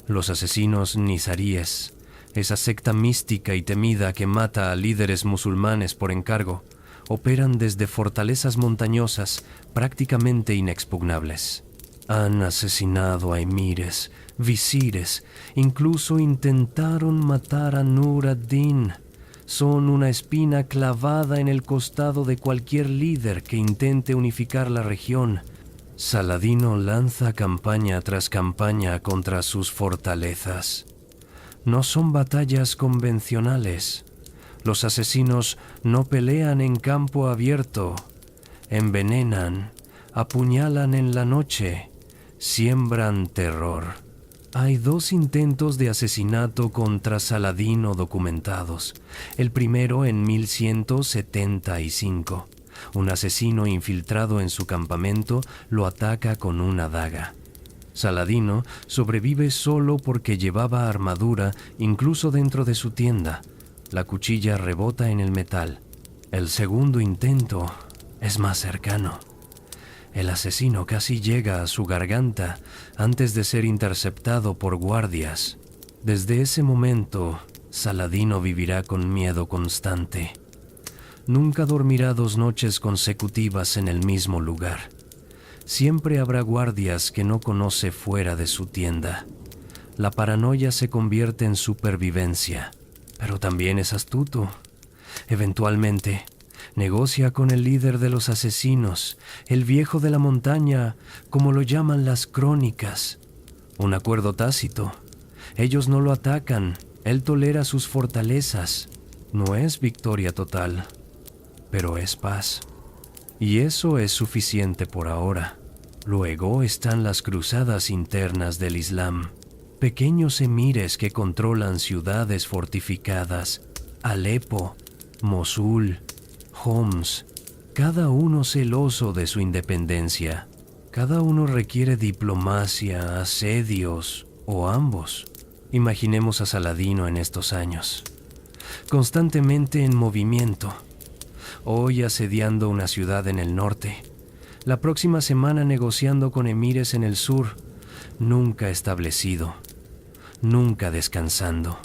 Los asesinos nizaríes, esa secta mística y temida que mata a líderes musulmanes por encargo, operan desde fortalezas montañosas prácticamente inexpugnables. Han asesinado a emires, visires, incluso intentaron matar a Nur ad-Din. Son una espina clavada en el costado de cualquier líder que intente unificar la región. Saladino lanza campaña tras campaña contra sus fortalezas. No son batallas convencionales. Los asesinos no pelean en campo abierto. Envenenan, apuñalan en la noche, siembran terror. Hay 2 intentos de asesinato contra Saladino documentados. El primero en 1175. Un asesino infiltrado en su campamento lo ataca con una daga. Saladino sobrevive solo porque llevaba armadura incluso dentro de su tienda. La cuchilla rebota en el metal. El segundo intento es más cercano. El asesino casi llega a su garganta antes de ser interceptado por guardias. Desde ese momento, Saladino vivirá con miedo constante. Nunca dormirá 2 noches consecutivas en el mismo lugar. Siempre habrá guardias que no conoce fuera de su tienda. La paranoia se convierte en supervivencia, pero también es astuto. Eventualmente, negocia con el líder de los asesinos, el viejo de la montaña, como lo llaman las crónicas. Un acuerdo tácito. Ellos no lo atacan, él tolera sus fortalezas. No es victoria total, pero es paz. Y eso es suficiente por ahora. Luego están las cruzadas internas del Islam. Pequeños emires que controlan ciudades fortificadas. Alepo, Mosul, Homs, cada uno celoso de su independencia. Cada uno requiere diplomacia, asedios o ambos. Imaginemos a Saladino en estos años, constantemente en movimiento. Hoy asediando una ciudad en el norte, la próxima semana negociando con emires en el sur, nunca establecido, nunca descansando.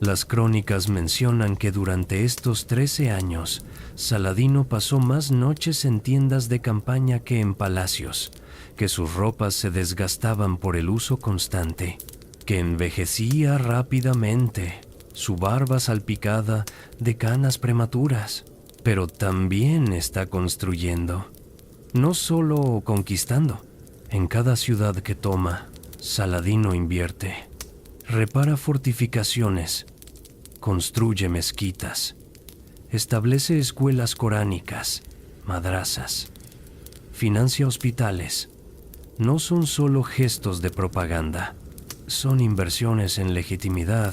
Las crónicas mencionan que durante estos 13 años, Saladino pasó más noches en tiendas de campaña que en palacios, que sus ropas se desgastaban por el uso constante, que envejecía rápidamente, su barba salpicada de canas prematuras, pero también está construyendo, no solo conquistando. En cada ciudad que toma, Saladino invierte, repara fortificaciones, construye mezquitas, establece escuelas coránicas, madrasas, financia hospitales. No son solo gestos de propaganda, son inversiones en legitimidad,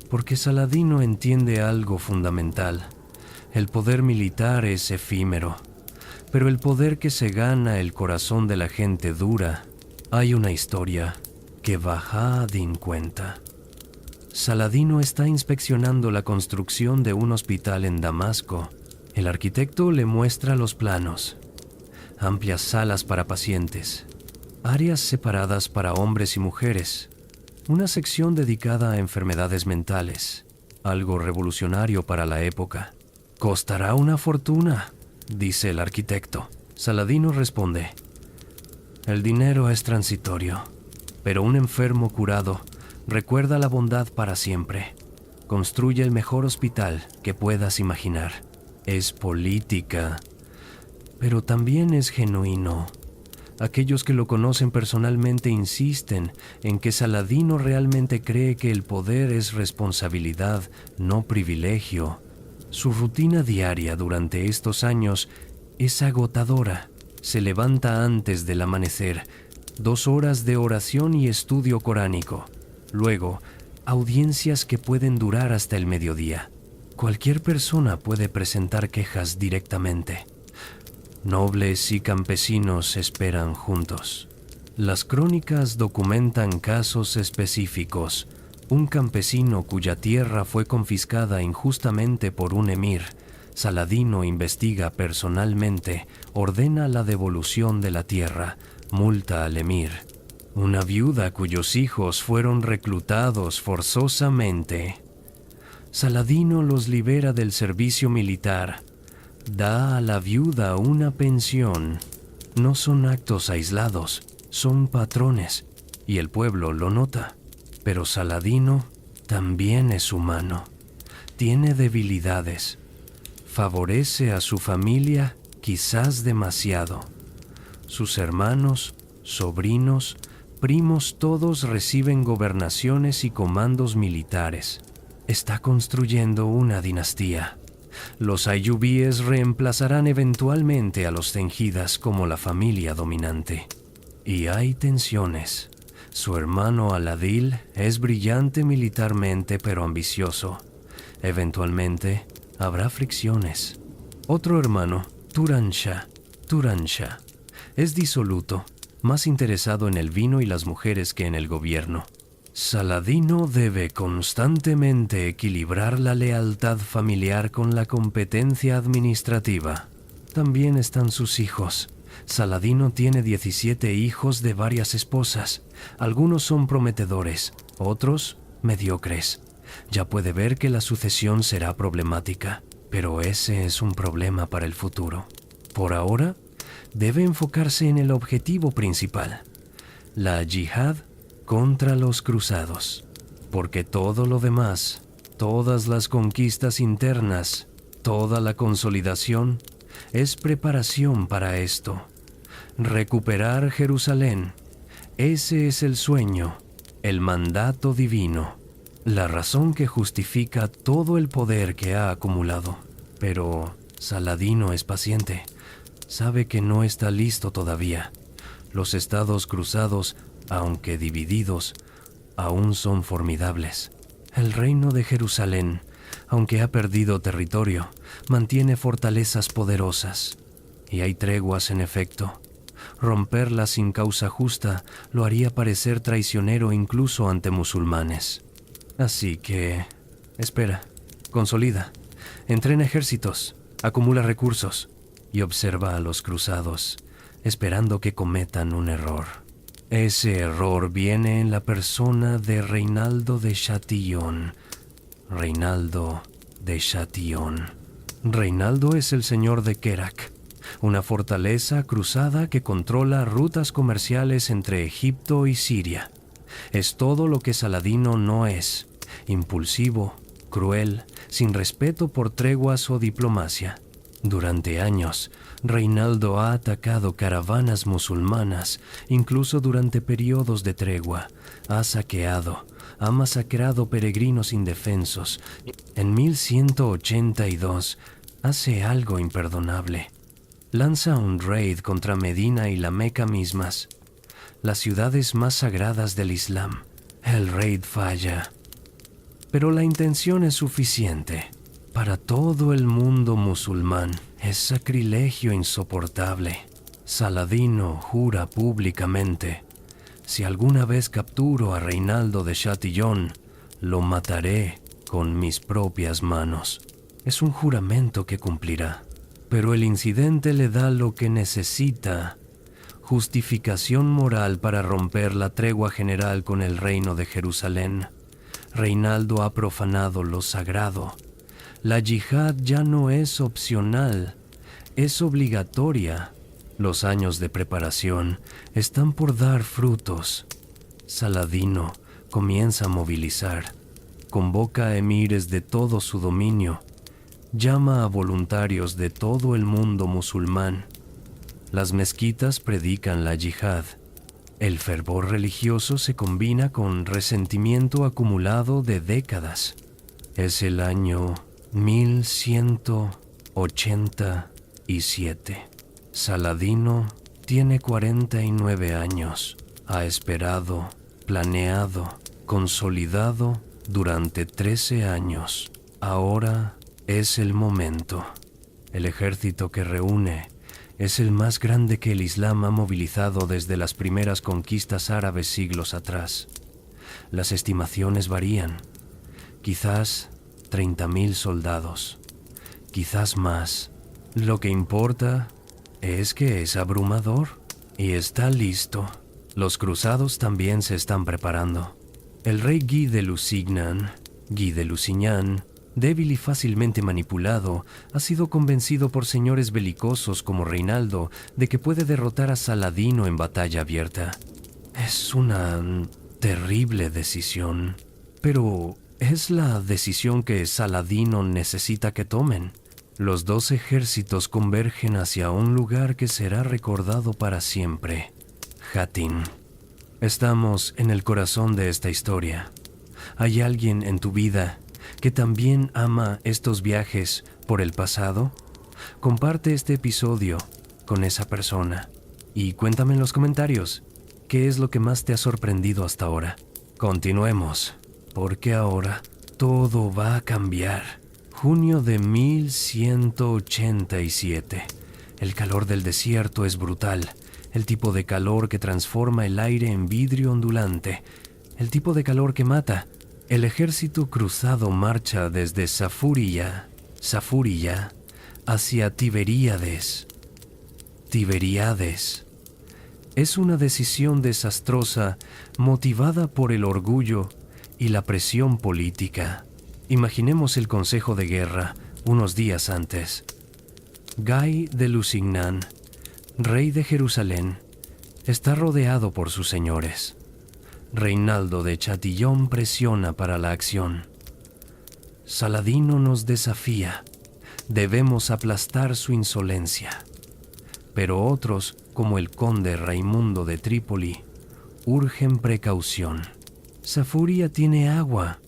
porque Saladino entiende algo fundamental. El poder militar es efímero, pero el poder que se gana el corazón de la gente dura. Hay una historia que Bahá-ad-Din cuenta. Saladino está inspeccionando la construcción de un hospital en Damasco. El arquitecto le muestra los planos. Amplias salas para pacientes, áreas separadas para hombres y mujeres, una sección dedicada a enfermedades mentales, algo revolucionario para la época. «Costará una fortuna», dice el arquitecto. Saladino responde: «El dinero es transitorio, pero un enfermo curado recuerda la bondad para siempre. Construye el mejor hospital que puedas imaginar. Es política, pero también es genuino». Aquellos que lo conocen personalmente insisten en que Saladino realmente cree que el poder es responsabilidad, no privilegio. Su rutina diaria durante estos años es agotadora. Se levanta antes del amanecer, 2 horas de oración y estudio coránico. Luego, audiencias que pueden durar hasta el mediodía. Cualquier persona puede presentar quejas directamente. Nobles y campesinos esperan juntos. Las crónicas documentan casos específicos. Un campesino cuya tierra fue confiscada injustamente por un emir. Saladino investiga personalmente, ordena la devolución de la tierra, multa al emir. Una viuda cuyos hijos fueron reclutados forzosamente. Saladino los libera del servicio militar. Da a la viuda una pensión. No son actos aislados, son patrones, y el pueblo lo nota. Pero Saladino también es humano. Tiene debilidades. Favorece a su familia quizás demasiado. Sus hermanos, sobrinos, primos todos reciben gobernaciones y comandos militares. Está construyendo una dinastía. Los ayubíes reemplazarán eventualmente a los zengidas como la familia dominante. Y hay tensiones. Su hermano Al-Adil es brillante militarmente pero ambicioso. Eventualmente habrá fricciones. Otro hermano, Turanshah, es disoluto, más interesado en el vino y las mujeres que en el gobierno. Saladino debe constantemente equilibrar la lealtad familiar con la competencia administrativa. también están sus hijos. Saladino tiene 17 hijos de varias esposas. Algunos son prometedores, otros mediocres. Ya puede ver que la sucesión será problemática, pero ese es un problema para el futuro. Por ahora, debe enfocarse en el objetivo principal, la yihad contra los cruzados, porque todo lo demás, todas las conquistas internas, toda la consolidación, es preparación para esto. Recuperar Jerusalén, ese es el sueño, el mandato divino, la razón que justifica todo el poder que ha acumulado. Pero Saladino es paciente, sabe que no está listo todavía. Los estados cruzados, aunque divididos, aún son formidables. El reino de Jerusalén, aunque ha perdido territorio, mantiene fortalezas poderosas. Y hay treguas en efecto. Romperlas sin causa justa lo haría parecer traicionero incluso ante musulmanes. Así que, espera, consolida, entrena ejércitos, acumula recursos y observa a los cruzados, esperando que cometan un error. Ese error viene en la persona de Reinaldo de Chatillon. Reinaldo de Chatillon. Reinaldo es el señor de Kerak, una fortaleza cruzada que controla rutas comerciales entre Egipto y Siria. Es todo lo que Saladino no es: impulsivo, cruel, sin respeto por treguas o diplomacia. Durante años, Reinaldo ha atacado caravanas musulmanas, incluso durante periodos de tregua. Ha saqueado, ha masacrado peregrinos indefensos. En 1182, hace algo imperdonable. Lanza un raid contra Medina y la Meca mismas, las ciudades más sagradas del Islam. El raid falla, pero la intención es suficiente. Para todo el mundo musulmán es sacrilegio insoportable. Saladino jura públicamente: si alguna vez capturo a Reinaldo de Chatillon, lo mataré con mis propias manos. Es un juramento que cumplirá, pero el incidente le da lo que necesita: justificación moral para romper la tregua general con el reino de Jerusalén. Reinaldo ha profanado lo sagrado. La yihad ya no es opcional, es obligatoria. Los años de preparación están por dar frutos. Saladino comienza a movilizar, convoca a emires de todo su dominio, llama a voluntarios de todo el mundo musulmán. Las mezquitas predican la yihad. El fervor religioso se combina con resentimiento acumulado de décadas. Es el año 1187. Saladino tiene 49 años. Ha esperado, planeado, consolidado durante 13 años. Ahora es el momento. El ejército que reúne es el más grande que el Islam ha movilizado desde las primeras conquistas árabes siglos atrás. Las estimaciones varían. Quizás 30.000 soldados, quizás más. Lo que importa es que es abrumador y está listo. Los cruzados también se están preparando. El rey Guy de Lusignan, Guy de Lusignan, débil y fácilmente manipulado, ha sido convencido por señores belicosos como Reinaldo de que puede derrotar a Saladino en batalla abierta. Es una terrible decisión, pero es la decisión que Saladino necesita que tomen. Los dos ejércitos convergen hacia un lugar que será recordado para siempre: Hattin. Estamos en el corazón de esta historia. ¿Hay alguien en tu vida que también ama estos viajes por el pasado? Comparte este episodio con esa persona y cuéntame en los comentarios qué es lo que más te ha sorprendido hasta ahora. Continuemos, porque ahora todo va a cambiar. Junio de 1187. El calor del desierto es brutal. El tipo de calor que transforma el aire en vidrio ondulante. El tipo de calor que mata. El ejército cruzado marcha desde Safuriya hacia Tiberíades. Tiberíades. Es una decisión desastrosa motivada por el orgullo y la presión política. Imaginemos el consejo de guerra unos días antes. Guy de Lusignan, rey de Jerusalén, está rodeado por sus señores. Reinaldo de Chatillon presiona para la acción. Saladino nos desafía. Debemos aplastar su insolencia. Pero otros, como el conde Raimundo de Trípoli, urgen precaución. Safuria tiene agua,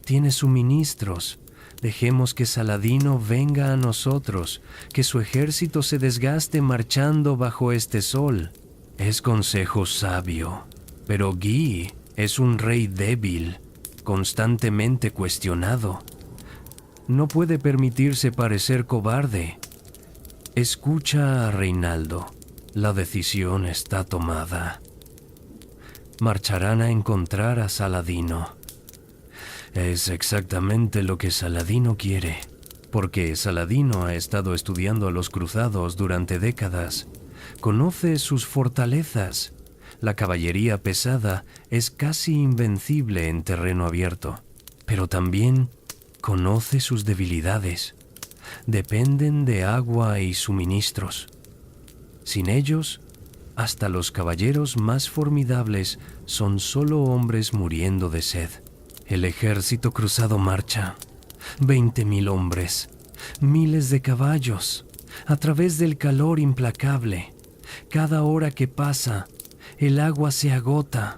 tiene suministros. Dejemos que Saladino venga a nosotros, que su ejército se desgaste marchando bajo este sol. Es consejo sabio, pero Guy es un rey débil, constantemente cuestionado. No puede permitirse parecer cobarde. Escucha a Reinaldo. La decisión está tomada. Marcharán a encontrar a Saladino. Es exactamente lo que Saladino quiere, porque Saladino ha estado estudiando a los cruzados durante décadas. Conoce sus fortalezas. La caballería pesada es casi invencible en terreno abierto, pero también conoce sus debilidades. Dependen de agua y suministros. Sin ellos, hasta los caballeros más formidables son solo hombres muriendo de sed. El ejército cruzado marcha. 20.000 hombres, miles de caballos, a través del calor implacable. Cada hora que pasa, el agua se agota.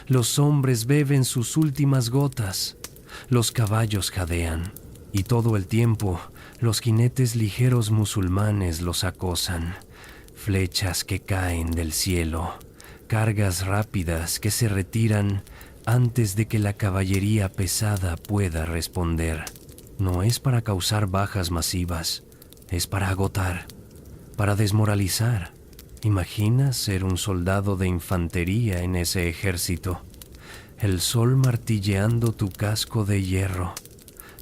Los hombres beben sus últimas gotas. Los caballos jadean. Y todo el tiempo, los jinetes ligeros musulmanes los acosan. Flechas que caen del cielo, cargas rápidas que se retiran antes de que la caballería pesada pueda responder. No es para causar bajas masivas, es para agotar, para desmoralizar. Imagina ser un soldado de infantería en ese ejército. El sol martilleando tu casco de hierro,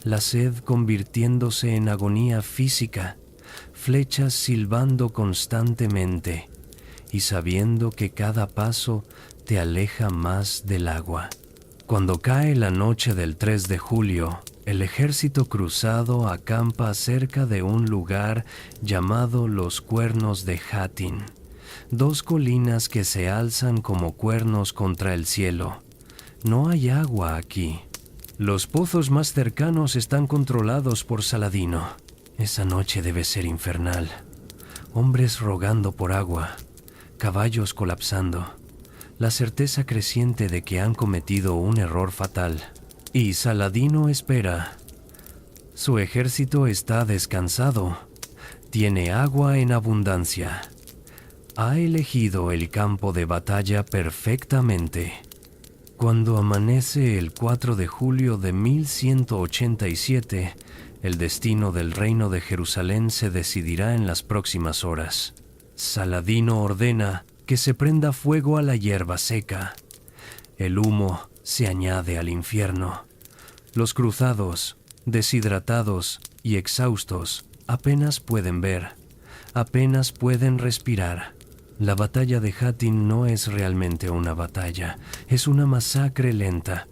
la sed convirtiéndose en agonía física, flechas silbando constantemente y sabiendo que cada paso te aleja más del agua. Cuando cae la noche del 3 de julio, el ejército cruzado acampa cerca de un lugar llamado los Cuernos de Hattin, 2 colinas que se alzan como cuernos contra el cielo. No hay agua aquí. Los pozos más cercanos están controlados por Saladino. Esa noche debe ser infernal. Hombres rogando por agua, caballos colapsando, la certeza creciente de que han cometido un error fatal. Y Saladino espera. Su ejército está descansado. Tiene agua en abundancia. Ha elegido el campo de batalla perfectamente. Cuando amanece el 4 de julio de 1187, el destino del reino de Jerusalén se decidirá en las próximas horas. Saladino ordena que se prenda fuego a la hierba seca. El humo se añade al infierno. Los cruzados, deshidratados y exhaustos, apenas pueden ver, apenas pueden respirar. La batalla de Hattin no es realmente una batalla, es una masacre lenta.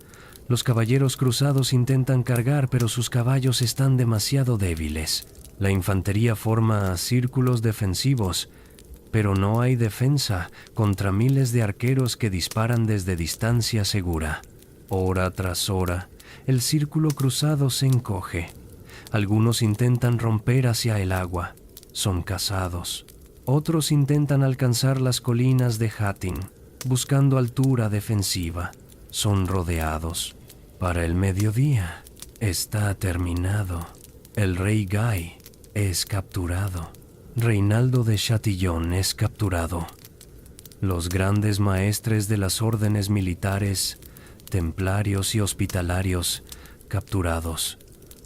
Los caballeros cruzados intentan cargar, pero sus caballos están demasiado débiles. La infantería forma círculos defensivos, pero no hay defensa contra miles de arqueros que disparan desde distancia segura. Hora tras hora, el círculo cruzado se encoge. Algunos intentan romper hacia el agua. Son cazados. Otros intentan alcanzar las colinas de Hattin, buscando altura defensiva. Son rodeados. Para el mediodía, está terminado. El rey Guy es capturado. Reinaldo de Chatillon es capturado. Los grandes maestres de las órdenes militares, templarios y hospitalarios, capturados.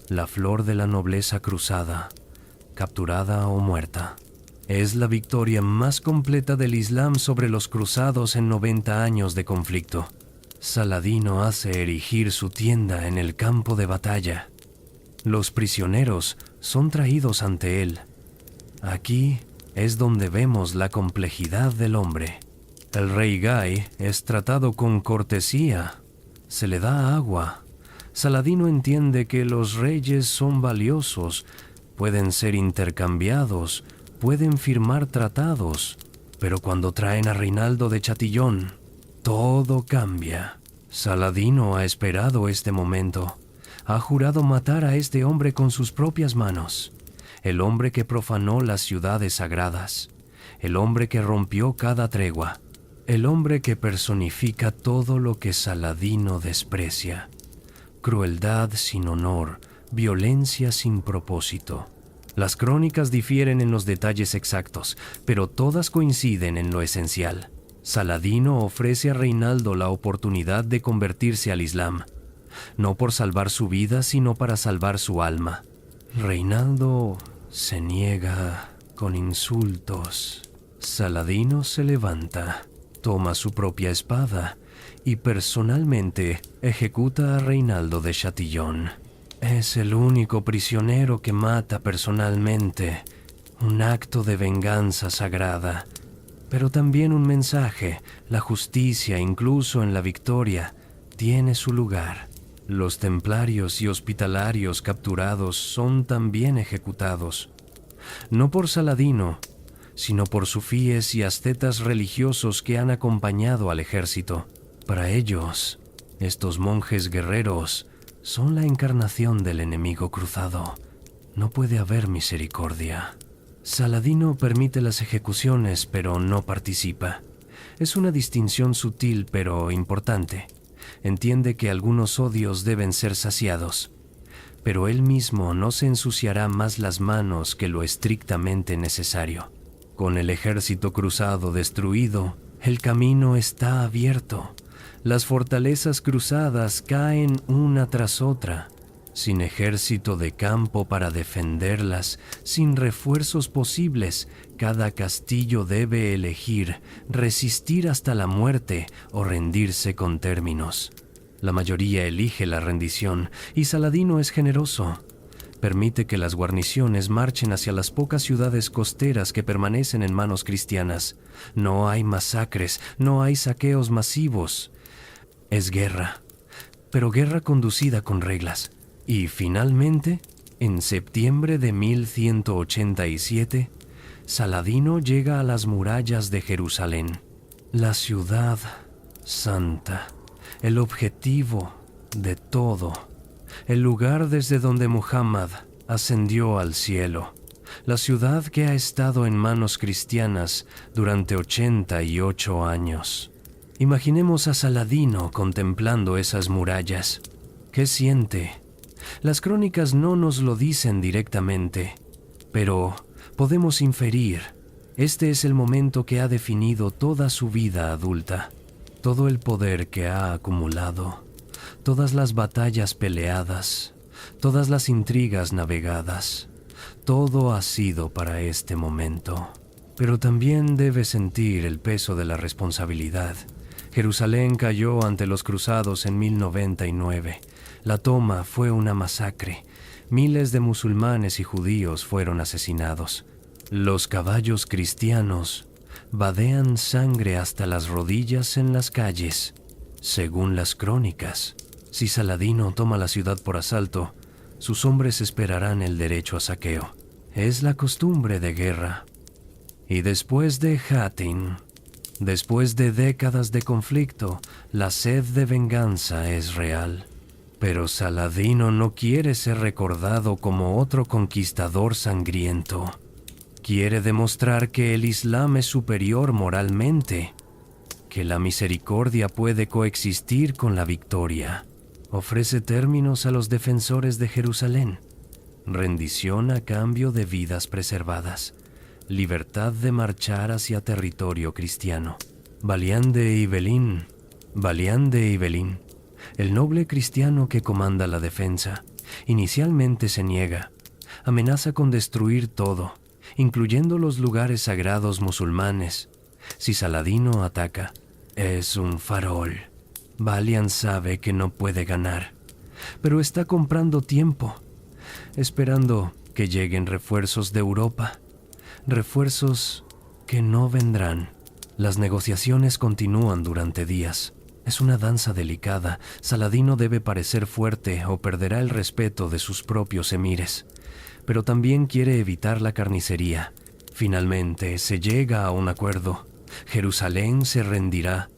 La flor de la nobleza cruzada, capturada o muerta. Es la victoria más completa del Islam sobre los cruzados en 90 años de conflicto. Saladino hace erigir su tienda en el campo de batalla. Los prisioneros son traídos ante él. Aquí es donde vemos la complejidad del hombre. El rey Guy es tratado con cortesía, se le da agua. Saladino entiende que los reyes son valiosos, pueden ser intercambiados, pueden firmar tratados, pero cuando traen a Reinaldo de Chatillon, todo cambia. Saladino ha esperado este momento. Ha jurado matar a este hombre con sus propias manos. El hombre que profanó las ciudades sagradas. El hombre que rompió cada tregua. El hombre que personifica todo lo que Saladino desprecia. Crueldad sin honor, violencia sin propósito. Las crónicas difieren en los detalles exactos, pero todas coinciden en lo esencial. Saladino ofrece a Reinaldo la oportunidad de convertirse al Islam, no por salvar su vida, sino para salvar su alma. Reinaldo se niega con insultos. Saladino se levanta, toma su propia espada y personalmente ejecuta a Reinaldo de Chatillon. Es el único prisionero que mata personalmente, un acto de venganza sagrada, pero también un mensaje. La justicia, incluso en la victoria, tiene su lugar. Los templarios y hospitalarios capturados son también ejecutados, no por Saladino, sino por sufíes y ascetas religiosos que han acompañado al ejército. Para ellos, estos monjes guerreros son la encarnación del enemigo cruzado. No puede haber misericordia. Saladino permite las ejecuciones, pero no participa. Es una distinción sutil, pero importante. Entiende que algunos odios deben ser saciados, pero él mismo no se ensuciará más las manos que lo estrictamente necesario. Con el ejército cruzado destruido, el camino está abierto. Las fortalezas cruzadas caen una tras otra, sin ejército de campo para defenderlas, sin refuerzos posibles. Cada castillo debe elegir resistir hasta la muerte o rendirse con términos. La mayoría elige la rendición, y Saladino es generoso. Permite que las guarniciones marchen hacia las pocas ciudades costeras que permanecen en manos cristianas. No hay masacres, no hay saqueos masivos. Es guerra, pero guerra conducida con reglas. Y finalmente, en septiembre de 1187, Saladino llega a las murallas de Jerusalén, la ciudad santa, el objetivo de todo, el lugar desde donde Muhammad ascendió al cielo, la ciudad que ha estado en manos cristianas durante 88 años. Imaginemos a Saladino contemplando esas murallas. ¿Qué siente? Las crónicas no nos lo dicen directamente, pero podemos inferir. Este es el momento que ha definido toda su vida adulta, todo el poder que ha acumulado, todas las batallas peleadas, todas las intrigas navegadas. Todo ha sido para este momento. Pero también debe sentir el peso de la responsabilidad. Jerusalén cayó ante los cruzados en 1099. La toma fue una masacre. Miles de musulmanes y judíos fueron asesinados. Los caballos cristianos vadean sangre hasta las rodillas en las calles. Según las crónicas, si Saladino toma la ciudad por asalto, sus hombres esperarán el derecho a saqueo. Es la costumbre de guerra. Y después de Hattin, después de décadas de conflicto, la sed de venganza es real. Pero Saladino no quiere ser recordado como otro conquistador sangriento. Quiere demostrar que el Islam es superior moralmente, que la misericordia puede coexistir con la victoria. Ofrece términos a los defensores de Jerusalén: rendición a cambio de vidas preservadas, libertad de marchar hacia territorio cristiano. Balián de Ibelín, el noble cristiano que comanda la defensa, inicialmente se niega, amenaza con destruir todo, incluyendo los lugares sagrados musulmanes. Si Saladino ataca, es un farol. Balián sabe que no puede ganar, pero está comprando tiempo, esperando que lleguen refuerzos de Europa. refuerzos que no vendrán. Las negociaciones continúan durante días. Es una danza delicada. Saladino debe parecer fuerte o perderá el respeto de sus propios emires. Pero también quiere evitar la carnicería. Finalmente se llega a un acuerdo. Jerusalén se rendirá.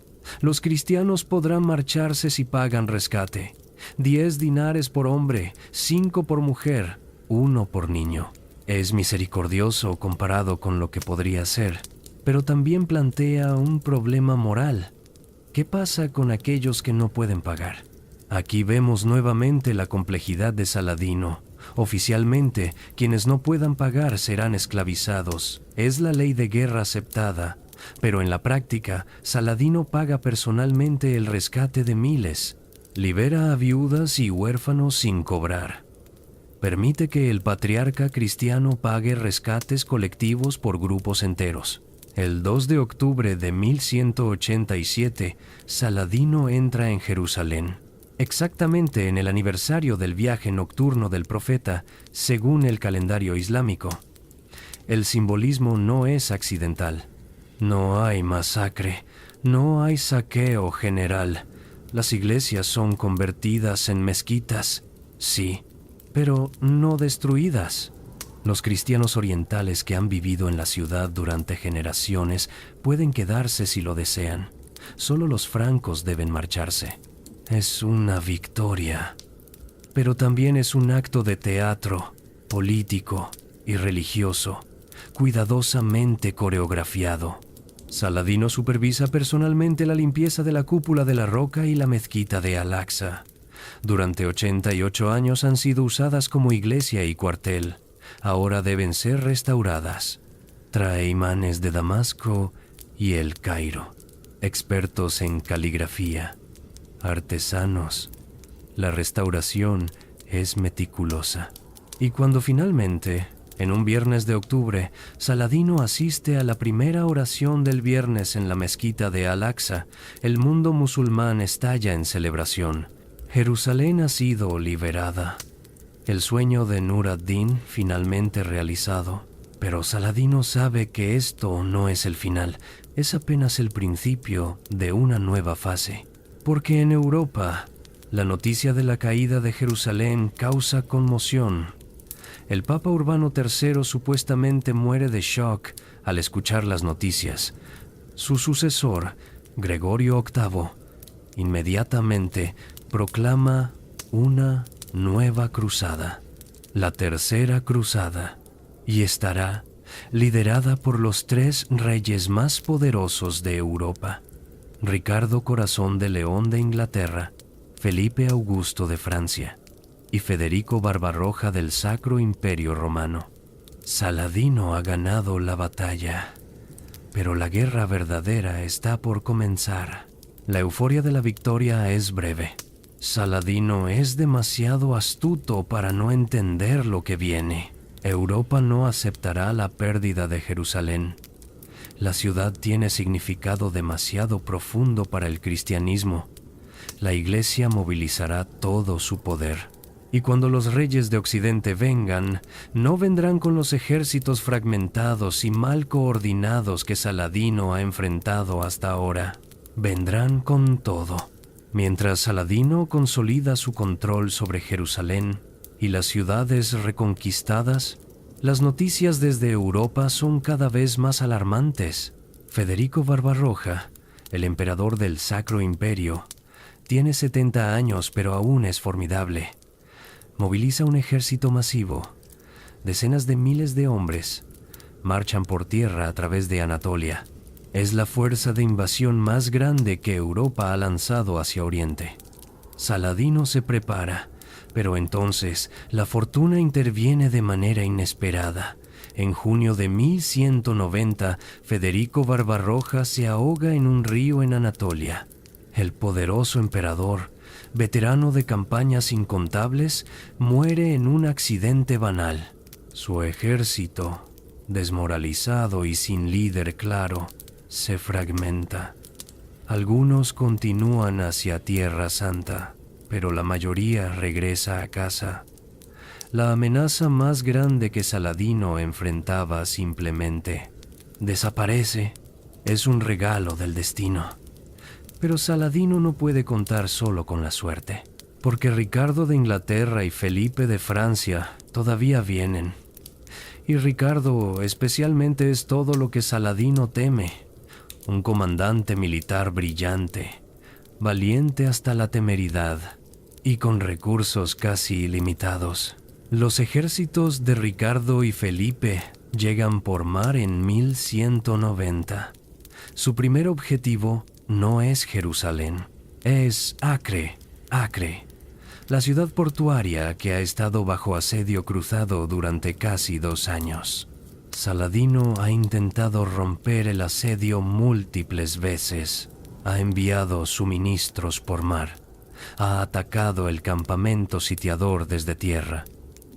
Los cristianos podrán marcharse si pagan rescate. 10 dinares por hombre, 5 por mujer, 1 por niño. Es misericordioso comparado con lo que podría ser, pero también plantea un problema moral. ¿Qué pasa con aquellos que no pueden pagar? Aquí vemos nuevamente la complejidad de Saladino. Oficialmente, quienes no puedan pagar serán esclavizados. Es la ley de guerra aceptada, pero en la práctica, Saladino paga personalmente el rescate de miles. Libera a viudas y huérfanos sin cobrar. Permite que el patriarca cristiano pague rescates colectivos por grupos enteros. El 2 de octubre de 1187, Saladino entra en Jerusalén, exactamente en el aniversario del viaje nocturno del profeta, según el calendario islámico. El simbolismo no es accidental. No hay masacre, no hay saqueo general. Las iglesias son convertidas en mezquitas, sí, pero no destruidas. Los cristianos orientales que han vivido en la ciudad durante generaciones pueden quedarse si lo desean. Solo los francos deben marcharse. Es una victoria, pero también es un acto de teatro, político y religioso, cuidadosamente coreografiado. Saladino supervisa personalmente la limpieza de la cúpula de la Roca y la mezquita de Al-Aqsa. Durante 88 años han sido usadas como iglesia y cuartel. Ahora deben ser restauradas. Trae imanes de Damasco y El Cairo, expertos en caligrafía, artesanos. La restauración es meticulosa. Y cuando finalmente, en un viernes de octubre, Saladino asiste a la primera oración del viernes en la mezquita de Al-Aqsa, el mundo musulmán estalla en celebración. Jerusalén ha sido liberada. El sueño de Nur ad-Din finalmente realizado. Pero Saladino sabe que esto no es el final, es apenas el principio de una nueva fase. Porque en Europa, la noticia de la caída de Jerusalén causa conmoción. El Papa Urbano III supuestamente muere de shock al escuchar las noticias. Su sucesor, Gregorio VIII, inmediatamente proclama una nueva cruzada, la Tercera Cruzada, y estará liderada por los 3 reyes más poderosos de Europa: Ricardo Corazón de León de Inglaterra, Felipe Augusto de Francia y Federico Barbarroja del Sacro Imperio Romano. Saladino ha ganado la batalla, pero la guerra verdadera está por comenzar. La euforia de la victoria es breve. Saladino es demasiado astuto para no entender lo que viene. Europa no aceptará la pérdida de Jerusalén. La ciudad tiene significado demasiado profundo para el cristianismo. La Iglesia movilizará todo su poder. Y cuando los reyes de Occidente vengan, no vendrán con los ejércitos fragmentados y mal coordinados que Saladino ha enfrentado hasta ahora. Vendrán con todo. Mientras Saladino consolida su control sobre Jerusalén y las ciudades reconquistadas, las noticias desde Europa son cada vez más alarmantes. Federico Barbarroja, el emperador del Sacro Imperio, tiene 70 años pero aún es formidable. Moviliza un ejército masivo. Decenas de miles de hombres marchan por tierra a través de Anatolia. Es la fuerza de invasión más grande que Europa ha lanzado hacia Oriente. Saladino se prepara, pero entonces la fortuna interviene de manera inesperada. En junio de 1190, Federico Barbarroja se ahoga en un río en Anatolia. El poderoso emperador, veterano de campañas incontables, muere en un accidente banal. Su ejército, desmoralizado y sin líder claro, se fragmenta. Algunos continúan hacia Tierra Santa, pero la mayoría regresa a casa. la amenaza más grande que Saladino enfrentaba simplemente desaparece. Es un regalo del destino. Pero Saladino no puede contar solo con la suerte, porque Ricardo de Inglaterra y Felipe de Francia todavía vienen. Y Ricardo especialmente es todo lo que Saladino teme, un comandante militar brillante, valiente hasta la temeridad y con recursos casi ilimitados. Los ejércitos de Ricardo y Felipe llegan por mar en 1190. Su primer objetivo no es Jerusalén, es Acre, la ciudad portuaria que ha estado bajo asedio cruzado durante casi 2 años. Saladino ha intentado romper el asedio múltiples veces, ha enviado suministros por mar, ha atacado el campamento sitiador desde tierra.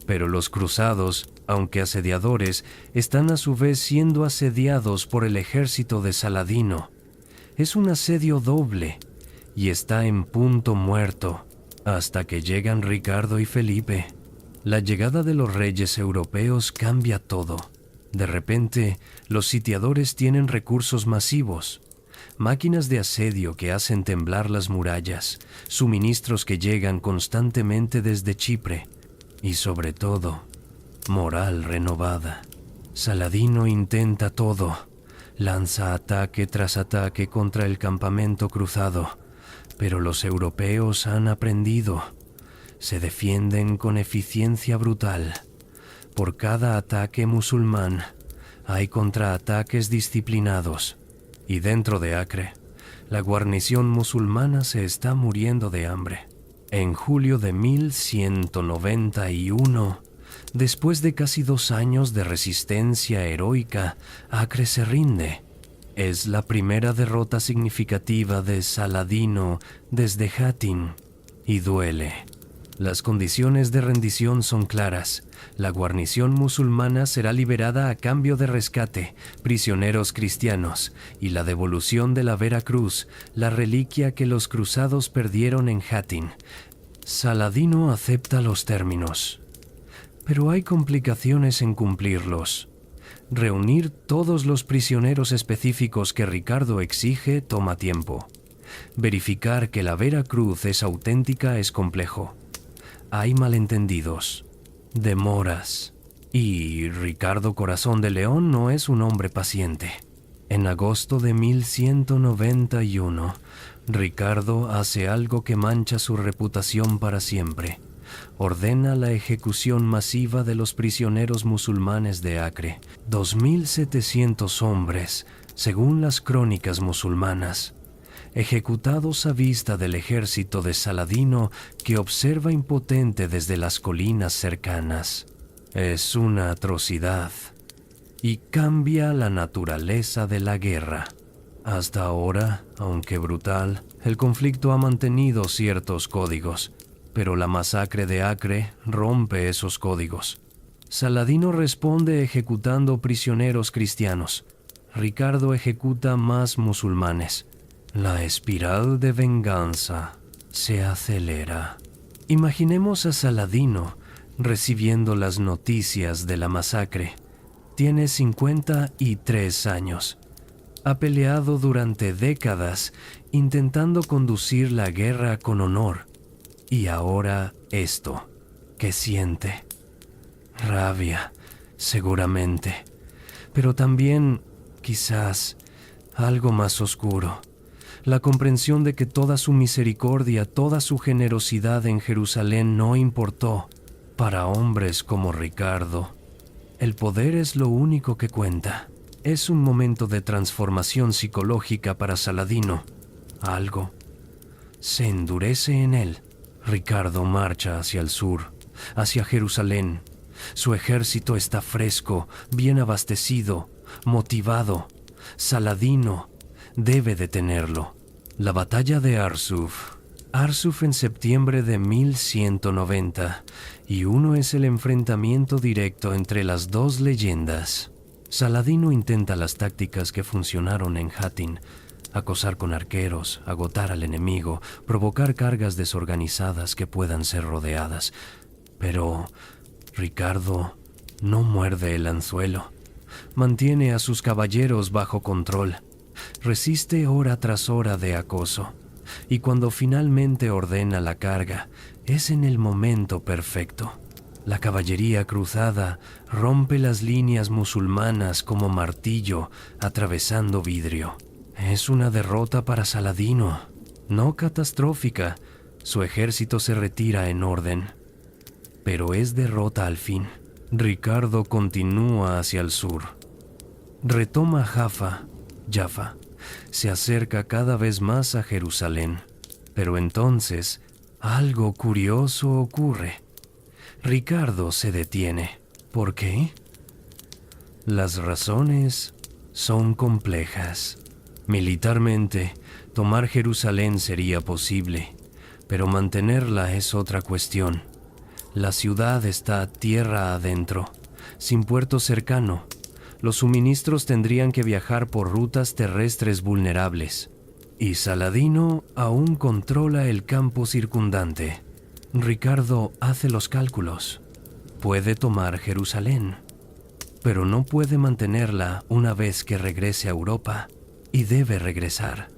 Pero los cruzados, aunque asediadores, están a su vez siendo asediados por el ejército de Saladino. Es un asedio doble y está en punto muerto hasta que llegan Ricardo y Felipe. La llegada de los reyes europeos cambia todo. De repente, los sitiadores tienen recursos masivos, máquinas de asedio que hacen temblar las murallas, suministros que llegan constantemente desde Chipre y, sobre todo, moral renovada. Saladino intenta todo, lanza ataque tras ataque contra el campamento cruzado, pero los europeos han aprendido. Se defienden con eficiencia brutal. Por cada ataque musulmán, hay contraataques disciplinados. Y dentro de Acre, la guarnición musulmana se está muriendo de hambre. En julio de 1191, después de casi 2 años de resistencia heroica, Acre se rinde. Es la primera derrota significativa de Saladino desde Hattin, y duele. Las condiciones de rendición son claras. La guarnición musulmana será liberada a cambio de rescate, prisioneros cristianos y la devolución de la Vera Cruz, la reliquia que los cruzados perdieron en Hattin. Saladino acepta los términos, pero hay complicaciones en cumplirlos. Reunir todos los prisioneros específicos que Ricardo exige toma tiempo. Verificar que la Vera Cruz es auténtica es complejo. Hay malentendidos, demoras, y Ricardo Corazón de León no es un hombre paciente. En agosto de 1191, Ricardo hace algo que mancha su reputación para siempre. Ordena la ejecución masiva de los prisioneros musulmanes de Acre, 2.700 hombres, según las crónicas musulmanas, ejecutados a vista del ejército de Saladino que observa impotente desde las colinas cercanas. Es una atrocidad y cambia la naturaleza de la guerra. Hasta ahora, aunque brutal, el conflicto ha mantenido ciertos códigos, pero la masacre de Acre rompe esos códigos. Saladino responde ejecutando prisioneros cristianos. Ricardo ejecuta más musulmanes. La espiral de venganza se acelera. Imaginemos a Saladino recibiendo las noticias de la masacre. Tiene 53 años. Ha peleado durante décadas intentando conducir la guerra con honor. Y ahora esto. ¿Qué siente? Rabia, seguramente. Pero también, quizás, algo más oscuro. La comprensión de que toda su misericordia, toda su generosidad en Jerusalén no importó. Para hombres como Ricardo, el poder es lo único que cuenta. Es un momento de transformación psicológica para Saladino. Algo se endurece en él. Ricardo marcha hacia el sur, hacia Jerusalén. Su ejército está fresco, bien abastecido, motivado. Saladino debe detenerlo. La batalla de Arsuf. Arsuf en septiembre de 1190, y uno es el enfrentamiento directo entre las dos leyendas. Saladino intenta las tácticas que funcionaron en Hattin: acosar con arqueros, agotar al enemigo, provocar cargas desorganizadas que puedan ser rodeadas. Pero Ricardo no muerde el anzuelo. Mantiene a sus caballeros bajo control. Resiste hora tras hora de acoso. Y cuando finalmente ordena la carga, es en el momento perfecto. La caballería cruzada rompe las líneas musulmanas como martillo atravesando vidrio. Es una derrota para Saladino, no catastrófica. Su ejército se retira en orden. Pero es derrota al fin. Ricardo continúa hacia el sur. Retoma Jaffa. Se acerca cada vez más a Jerusalén. Pero entonces, algo curioso ocurre. Ricardo se detiene. ¿Por qué? Las razones son complejas. Militarmente, tomar Jerusalén sería posible, pero mantenerla es otra cuestión. La ciudad está tierra adentro, sin puerto cercano. Los suministros tendrían que viajar por rutas terrestres vulnerables. Y Saladino aún controla el campo circundante. Ricardo hace los cálculos. Puede tomar Jerusalén, pero no puede mantenerla una vez que regrese a Europa, y debe regresar.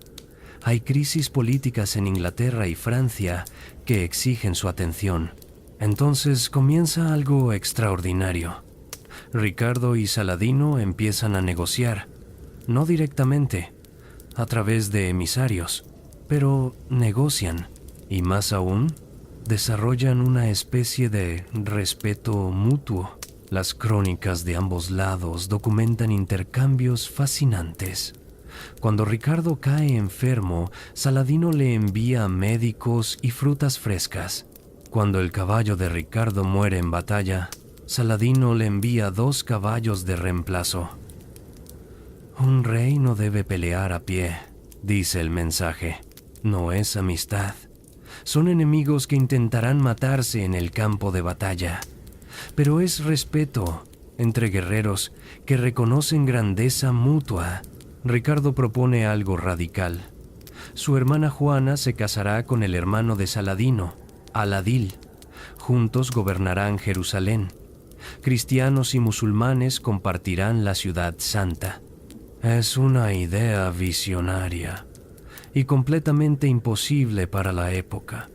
Hay crisis políticas en Inglaterra y Francia que exigen su atención. Entonces comienza algo extraordinario. Ricardo y Saladino empiezan a negociar, no directamente, a través de emisarios, pero negocian, y más aún, desarrollan una especie de respeto mutuo. Las crónicas de ambos lados documentan intercambios fascinantes. Cuando Ricardo cae enfermo, Saladino le envía médicos y frutas frescas. Cuando el caballo de Ricardo muere en batalla, Saladino le envía 2 caballos de reemplazo. Un rey no debe pelear a pie, dice el mensaje. No es amistad. Son enemigos que intentarán matarse en el campo de batalla. Pero es respeto entre guerreros que reconocen grandeza mutua. Ricardo propone algo radical. Su hermana Juana se casará con el hermano de Saladino, Aladil. Juntos gobernarán Jerusalén. Cristianos y musulmanes compartirán la ciudad santa. Es una idea visionaria y completamente imposible para la época.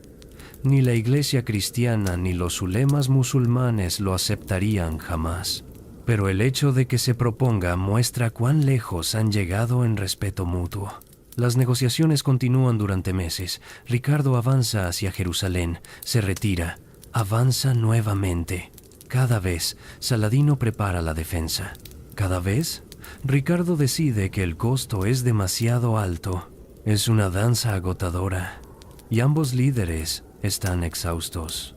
Ni la iglesia cristiana ni los ulemas musulmanes lo aceptarían jamás. Pero el hecho de que se proponga muestra cuán lejos han llegado en respeto mutuo. Las negociaciones continúan durante meses. Ricardo avanza hacia Jerusalén, se retira, avanza nuevamente. Cada vez, Saladino prepara la defensa. Cada vez, Ricardo decide que el costo es demasiado alto. Es una danza agotadora, y ambos líderes están exhaustos.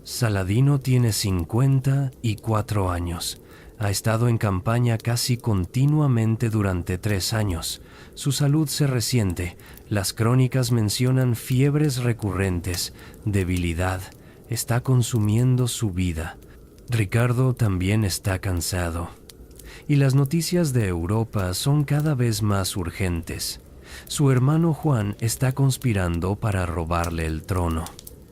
Saladino tiene 54 años. Ha estado en campaña casi continuamente durante 3 años. Su salud se resiente. Las crónicas mencionan fiebres recurrentes, debilidad. Está consumiendo su vida. Ricardo también está cansado. Y las noticias de Europa son cada vez más urgentes. Su hermano Juan está conspirando para robarle el trono.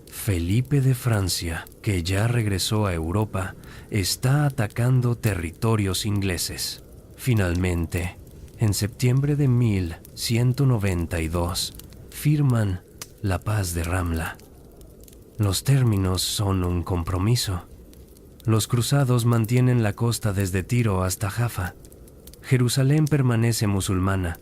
Felipe de Francia, que ya regresó a Europa, está atacando territorios ingleses. Finalmente, en septiembre de 1192, firman la paz de Ramla. Los términos son un compromiso. Los cruzados mantienen la costa desde Tiro hasta Jaffa. Jerusalén permanece musulmana,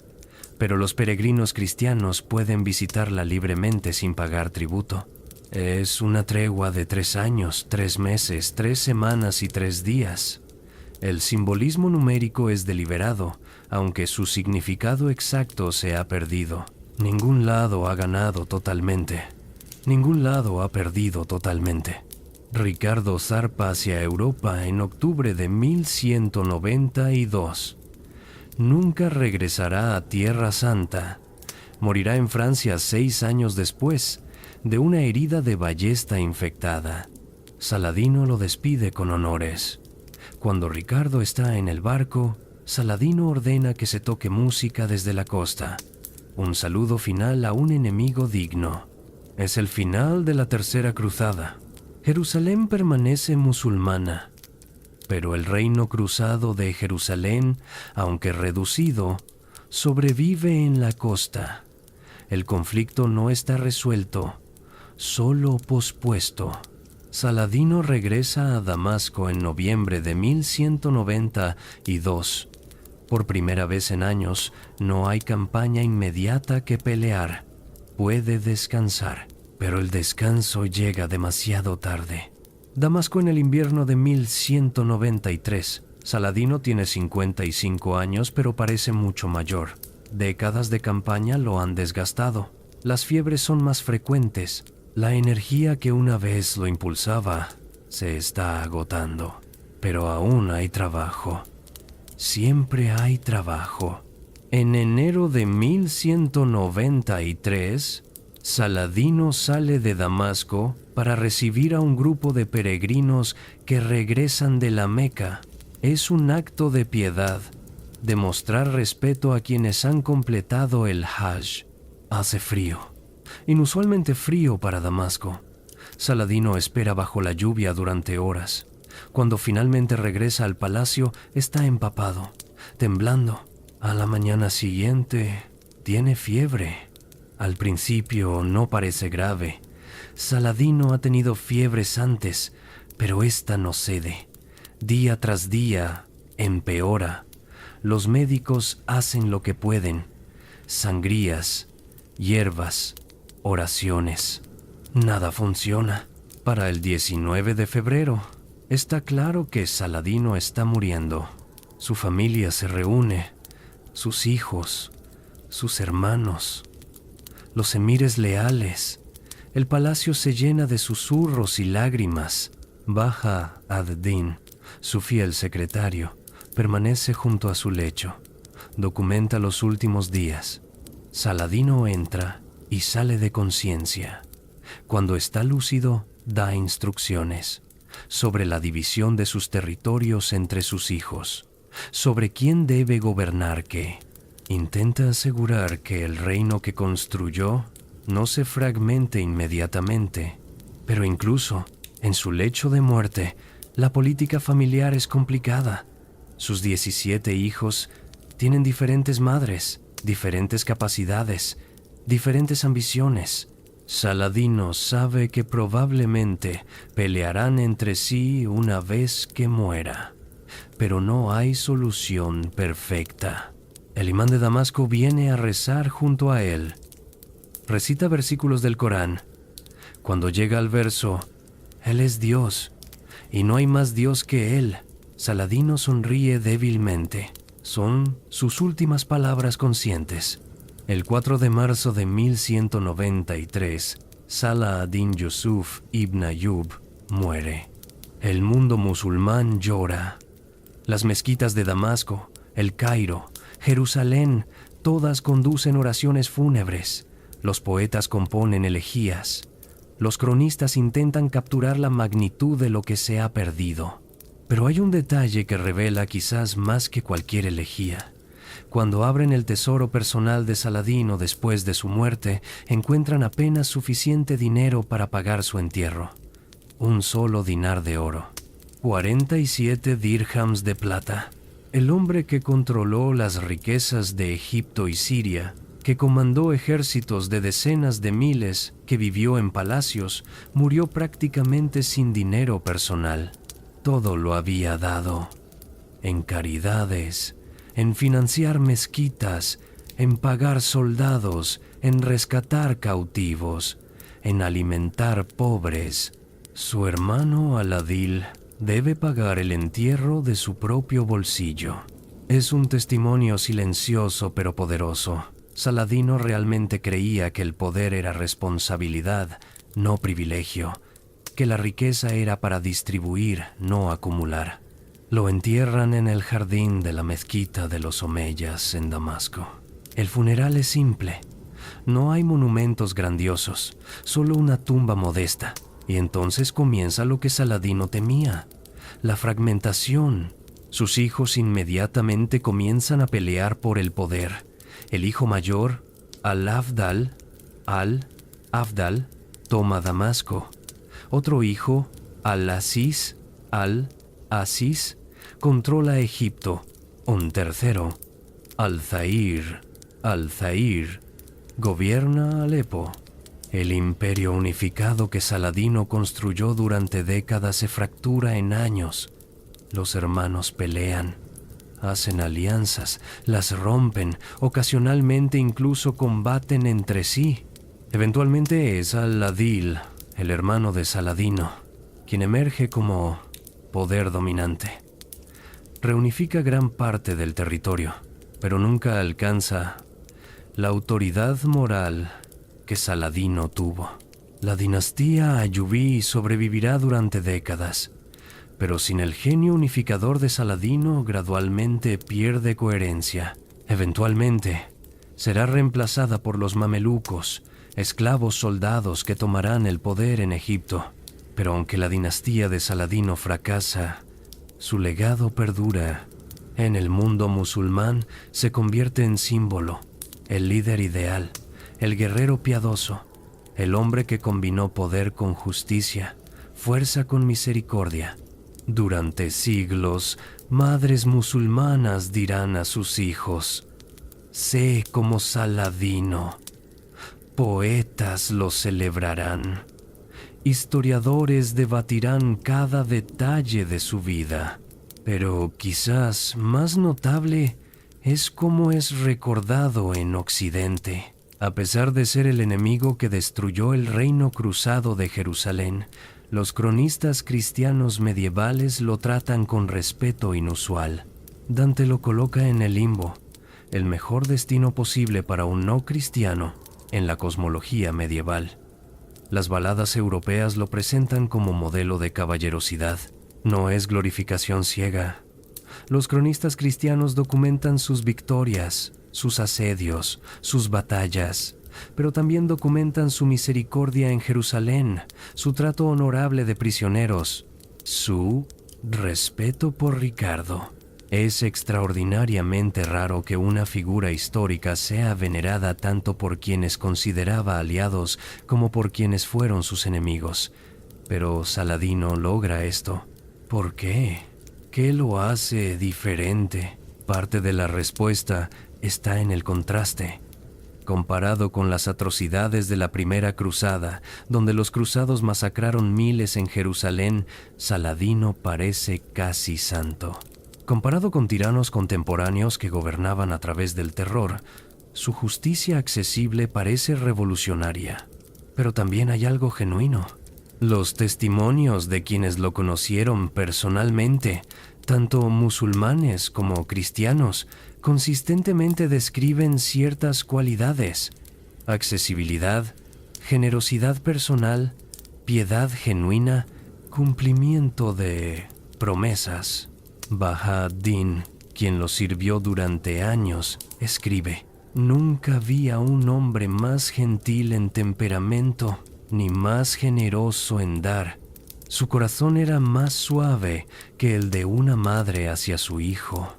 pero los peregrinos cristianos pueden visitarla libremente sin pagar tributo. Es una tregua de 3 años, 3 meses, 3 semanas y 3 días. El simbolismo numérico es deliberado, aunque su significado exacto se ha perdido. Ningún lado ha ganado totalmente. Ningún lado ha perdido totalmente. Ricardo zarpa hacia Europa en octubre de 1192. Nunca regresará a Tierra Santa. Morirá en Francia 6 años después, de una herida de ballesta infectada. Saladino lo despide con honores. Cuando Ricardo está en el barco, Saladino ordena que se toque música desde la costa. Un saludo final a un enemigo digno. Es el final de la Tercera Cruzada. Jerusalén permanece musulmana, pero el reino cruzado de Jerusalén, aunque reducido, sobrevive en la costa. El conflicto no está resuelto, solo pospuesto. Saladino regresa a Damasco en noviembre de 1192. Por primera vez en años, no hay campaña inmediata que pelear. Puede descansar, pero el descanso llega demasiado tarde. Damasco en el invierno de 1193. Saladino tiene 55 años, pero parece mucho mayor. Décadas de campaña lo han desgastado. Las fiebres son más frecuentes. La energía que una vez lo impulsaba se está agotando. Pero aún hay trabajo. Siempre hay trabajo. En enero de 1193, Saladino sale de Damasco para recibir a un grupo de peregrinos que regresan de la Meca. Es un acto de piedad, demostrar respeto a quienes han completado el Hajj. Hace frío, inusualmente frío para Damasco. Saladino espera bajo la lluvia durante horas. Cuando finalmente regresa al palacio, está empapado, temblando. A la mañana siguiente, tiene fiebre. Al principio no parece grave. Saladino ha tenido fiebres antes, pero esta no cede. Día tras día, empeora. Los médicos hacen lo que pueden. Sangrías, hierbas, oraciones. Nada funciona. Para el 19 de febrero, está claro que Saladino está muriendo. Su familia se reúne, sus hijos, sus hermanos, los emires leales. El palacio se llena de susurros y lágrimas. Baja ad-Din, su fiel secretario, permanece junto a su lecho. Documenta los últimos días. Saladino entra y sale de conciencia. Cuando está lúcido, da instrucciones sobre la división de sus territorios entre sus hijos, sobre quién debe gobernar qué. Intenta asegurar que el reino que construyó no se fragmente inmediatamente, pero incluso en su lecho de muerte, la política familiar es complicada. Sus 17 hijos tienen diferentes madres, diferentes capacidades, diferentes ambiciones. Saladino sabe que probablemente pelearán entre sí una vez que muera, pero no hay solución perfecta. El imán de Damasco viene a rezar junto a él. Recita versículos del Corán. Cuando llega al verso, Él es Dios, y no hay más Dios que Él, Saladino sonríe débilmente. Son sus últimas palabras conscientes. El 4 de marzo de 1193, Salah ad-Din Yusuf ibn Ayyub muere. El mundo musulmán llora. Las mezquitas de Damasco, El Cairo, Jerusalén, todas conducen oraciones fúnebres. Los poetas componen elegías. Los cronistas intentan capturar la magnitud de lo que se ha perdido. Pero hay un detalle que revela quizás más que cualquier elegía. Cuando abren el tesoro personal de Saladino después de su muerte, encuentran apenas suficiente dinero para pagar su entierro. Un solo dinar de oro. 47 dirhams de plata. El hombre que controló las riquezas de Egipto y Siria, que comandó ejércitos de decenas de miles, que vivió en palacios, murió prácticamente sin dinero personal. Todo lo había dado en caridades, en financiar mezquitas, en pagar soldados, en rescatar cautivos, en alimentar pobres. Su hermano Aladil debe pagar el entierro de su propio bolsillo. Es un testimonio silencioso pero poderoso. Saladino realmente creía que el poder era responsabilidad, no privilegio, que la riqueza era para distribuir, no acumular. Lo entierran en el jardín de la mezquita de los Omeyas en Damasco. El funeral es simple. No hay monumentos grandiosos, solo una tumba modesta. Y entonces comienza lo que Saladino temía: la fragmentación. Sus hijos inmediatamente comienzan a pelear por el poder. El hijo mayor, Al-Afdal, toma Damasco. Otro hijo, Al-Aziz, controla Egipto. Un tercero, Al-Zahir, gobierna Alepo. El imperio unificado que Saladino construyó durante décadas se fractura en años. Los hermanos pelean, hacen alianzas, las rompen, ocasionalmente incluso combaten entre sí. Eventualmente es Al-Adil, el hermano de Saladino, quien emerge como poder dominante. Reunifica gran parte del territorio, pero nunca alcanza la autoridad moral que Saladino tuvo. La dinastía Ayubí sobrevivirá durante décadas, pero sin el genio unificador de Saladino gradualmente pierde coherencia. Eventualmente, será reemplazada por los mamelucos, esclavos soldados que tomarán el poder en Egipto. Pero aunque la dinastía de Saladino fracasa, su legado perdura. En el mundo musulmán se convierte en símbolo, el líder ideal, el guerrero piadoso, el hombre que combinó poder con justicia, fuerza con misericordia. Durante siglos, madres musulmanas dirán a sus hijos: sé como Saladino. Poetas lo celebrarán. Historiadores debatirán cada detalle de su vida. Pero quizás más notable es cómo es recordado en Occidente. A pesar de ser el enemigo que destruyó el reino cruzado de Jerusalén, los cronistas cristianos medievales lo tratan con respeto inusual. Dante lo coloca en el limbo, el mejor destino posible para un no cristiano en la cosmología medieval. Las baladas europeas lo presentan como modelo de caballerosidad. No es glorificación ciega. Los cronistas cristianos documentan sus victorias, sus asedios, sus batallas, pero también documentan su misericordia en Jerusalén, su trato honorable de prisioneros, su respeto por Ricardo. Es extraordinariamente raro que una figura histórica sea venerada tanto por quienes consideraba aliados como por quienes fueron sus enemigos. Pero Saladino logra esto. ¿Por qué? ¿Qué lo hace diferente? Parte de la respuesta está en el contraste. Comparado con las atrocidades de la Primera Cruzada, donde los cruzados masacraron miles en Jerusalén, Saladino parece casi santo. Comparado con tiranos contemporáneos que gobernaban a través del terror, su justicia accesible parece revolucionaria. Pero también hay algo genuino. Los testimonios de quienes lo conocieron personalmente, tanto musulmanes como cristianos, consistentemente describen ciertas cualidades: accesibilidad, generosidad personal, piedad genuina, cumplimiento de promesas. Baha ad-Din, quien lo sirvió durante años, escribe: nunca vi a un hombre más gentil en temperamento, ni más generoso en dar. Su corazón era más suave que el de una madre hacia su hijo.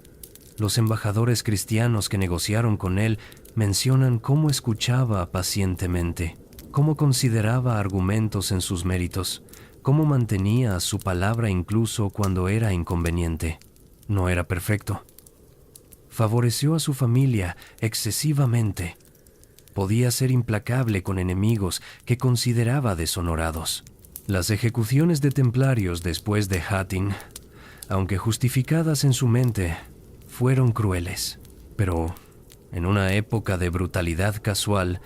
Los embajadores cristianos que negociaron con él mencionan cómo escuchaba pacientemente, cómo consideraba argumentos en sus méritos, cómo mantenía su palabra incluso cuando era inconveniente. No era perfecto. Favoreció a su familia excesivamente. Podía ser implacable con enemigos que consideraba deshonorados. Las ejecuciones de templarios después de Hattin, aunque justificadas en su mente, fueron crueles. Pero, en una época de brutalidad casual,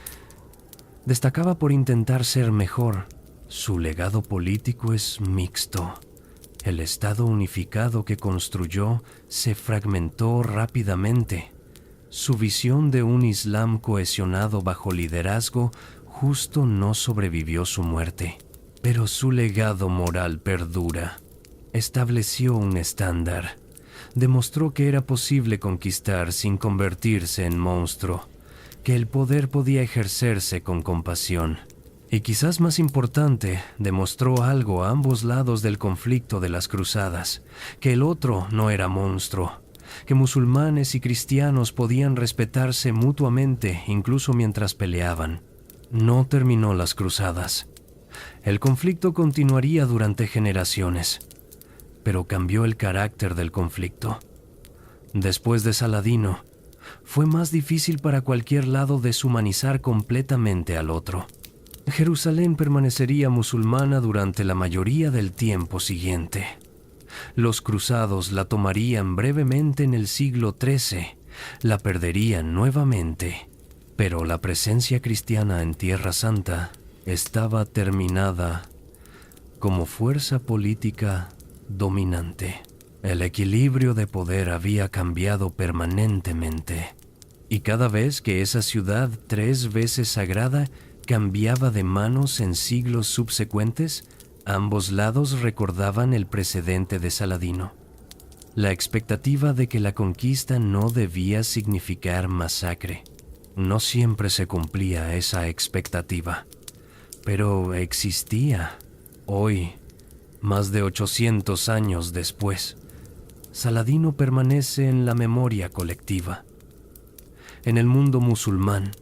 destacaba por intentar ser mejor. Su legado político es mixto. El Estado unificado que construyó se fragmentó rápidamente. Su visión de un Islam cohesionado bajo liderazgo justo no sobrevivió su muerte. Pero su legado moral perdura. Estableció un estándar. Demostró que era posible conquistar sin convertirse en monstruo, que el poder podía ejercerse con compasión. Y quizás más importante, demostró algo a ambos lados del conflicto de las cruzadas, que el otro no era monstruo, que musulmanes y cristianos podían respetarse mutuamente incluso mientras peleaban. No terminó las cruzadas. El conflicto continuaría durante generaciones, pero cambió el carácter del conflicto. Después de Saladino, fue más difícil para cualquier lado deshumanizar completamente al otro. Jerusalén permanecería musulmana durante la mayoría del tiempo siguiente. Los cruzados la tomarían brevemente en el siglo XIII, la perderían nuevamente, pero la presencia cristiana en Tierra Santa estaba terminada como fuerza política dominante. El equilibrio de poder había cambiado permanentemente, y cada vez que esa ciudad 3 veces sagrada cambiaba de manos en siglos subsecuentes, ambos lados recordaban el precedente de Saladino. La expectativa de que la conquista no debía significar masacre. No siempre se cumplía esa expectativa, pero existía. Hoy, más de 800 años después, Saladino permanece en la memoria colectiva. En el mundo musulmán,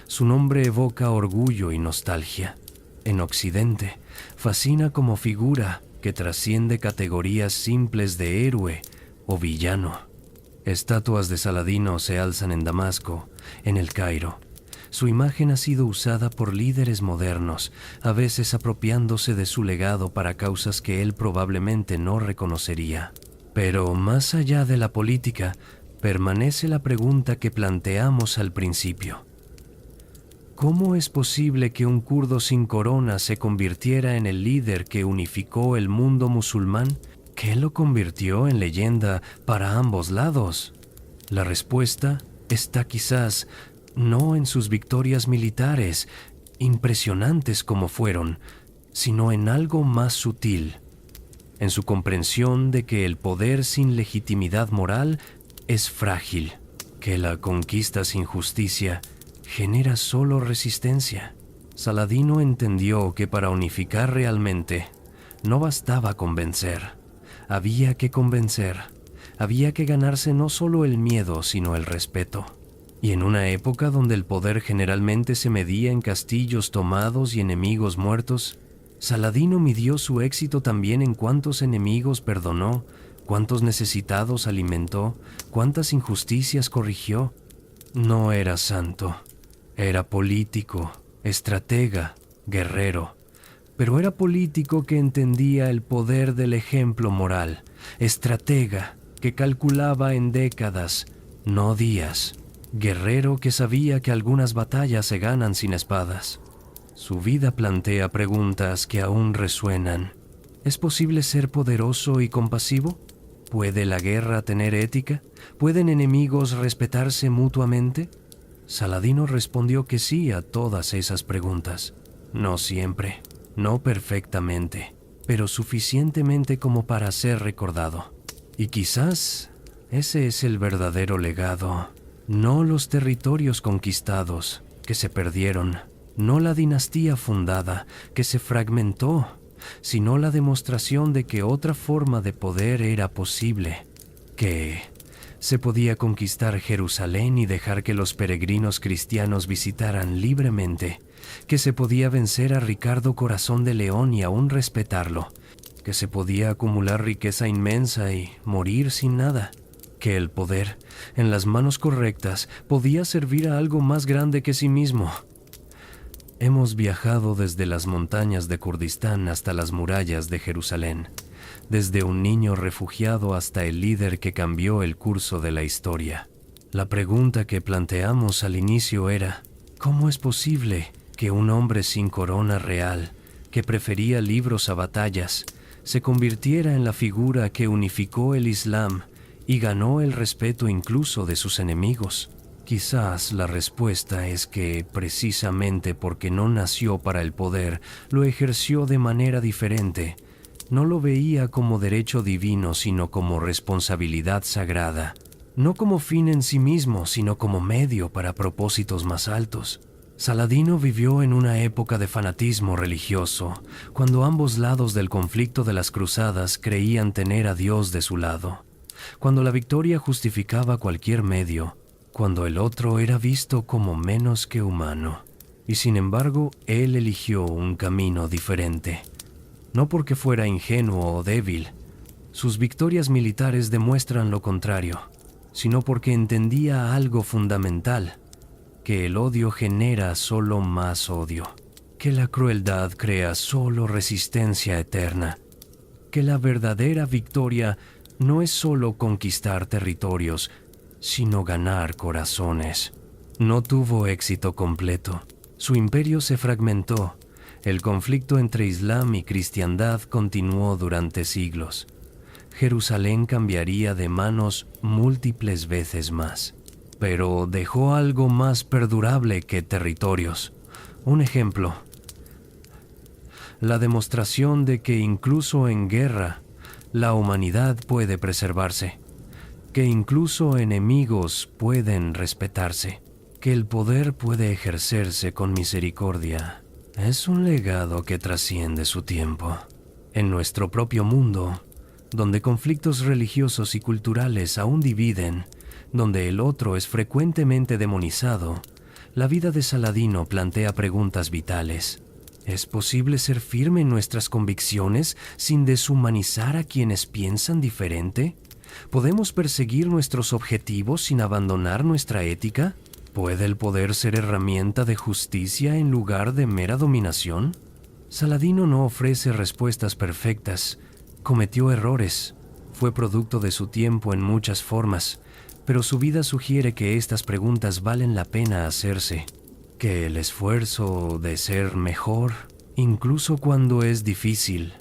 su nombre evoca orgullo y nostalgia. En Occidente, fascina como figura que trasciende categorías simples de héroe o villano. Estatuas de Saladino se alzan en Damasco, en El Cairo. Su imagen ha sido usada por líderes modernos, a veces apropiándose de su legado para causas que él probablemente no reconocería. Pero más allá de la política, permanece la pregunta que planteamos al principio. ¿Cómo es posible que un kurdo sin corona se convirtiera en el líder que unificó el mundo musulmán? ¿Qué lo convirtió en leyenda para ambos lados? La respuesta está quizás no en sus victorias militares, impresionantes como fueron, sino en algo más sutil, en su comprensión de que el poder sin legitimidad moral es frágil, que la conquista sin justicia genera solo resistencia. Saladino entendió que para unificar realmente no bastaba convencer, había que convencer, había que ganarse no solo el miedo sino el respeto. Y en una época donde el poder generalmente se medía en castillos tomados y enemigos muertos, Saladino midió su éxito también en cuántos enemigos perdonó, cuántos necesitados alimentó, cuántas injusticias corrigió. No era santo, era político, estratega, guerrero, pero era político que entendía el poder del ejemplo moral, estratega que calculaba en décadas, no días, guerrero que sabía que algunas batallas se ganan sin espadas. Su vida plantea preguntas que aún resuenan. ¿Es posible ser poderoso y compasivo? ¿Puede la guerra tener ética? ¿Pueden enemigos respetarse mutuamente? Saladino respondió que sí a todas esas preguntas. No siempre, no perfectamente, pero suficientemente como para ser recordado. Y quizás ese es el verdadero legado. No los territorios conquistados, que se perdieron, no la dinastía fundada, que se fragmentó, sino la demostración de que otra forma de poder era posible, que se podía conquistar Jerusalén y dejar que los peregrinos cristianos visitaran libremente, que se podía vencer a Ricardo Corazón de León y aún respetarlo, que se podía acumular riqueza inmensa y morir sin nada, que el poder, en las manos correctas, podía servir a algo más grande que sí mismo. Hemos viajado desde las montañas de Kurdistán hasta las murallas de Jerusalén, desde un niño refugiado hasta el líder que cambió el curso de la historia. La pregunta que planteamos al inicio era, ¿cómo es posible que un hombre sin corona real, que prefería libros a batallas, se convirtiera en la figura que unificó el Islam y ganó el respeto incluso de sus enemigos? Quizás la respuesta es que, precisamente porque no nació para el poder, lo ejerció de manera diferente. No lo veía como derecho divino, sino como responsabilidad sagrada. No como fin en sí mismo, sino como medio para propósitos más altos. Saladino vivió en una época de fanatismo religioso, cuando ambos lados del conflicto de las cruzadas creían tener a Dios de su lado, cuando la victoria justificaba cualquier medio, cuando el otro era visto como menos que humano. Y sin embargo, él eligió un camino diferente. No porque fuera ingenuo o débil, sus victorias militares demuestran lo contrario, sino porque entendía algo fundamental, que el odio genera solo más odio, que la crueldad crea solo resistencia eterna, que la verdadera victoria no es solo conquistar territorios, sino ganar corazones. No tuvo éxito completo. Su imperio se fragmentó. El conflicto entre Islam y cristiandad continuó durante siglos. Jerusalén cambiaría de manos múltiples veces más, pero dejó algo más perdurable que territorios. Un ejemplo: la demostración de que incluso en guerra, la humanidad puede preservarse, que incluso enemigos pueden respetarse, que el poder puede ejercerse con misericordia. Es un legado que trasciende su tiempo. En nuestro propio mundo, donde conflictos religiosos y culturales aún dividen, donde el otro es frecuentemente demonizado, la vida de Saladino plantea preguntas vitales. ¿Es posible ser firme en nuestras convicciones sin deshumanizar a quienes piensan diferente? ¿Podemos perseguir nuestros objetivos sin abandonar nuestra ética? ¿Puede el poder ser herramienta de justicia en lugar de mera dominación? Saladino no ofrece respuestas perfectas. Cometió errores. Fue producto de su tiempo en muchas formas, pero su vida sugiere que estas preguntas valen la pena hacerse, que el esfuerzo de ser mejor, incluso cuando es difícil,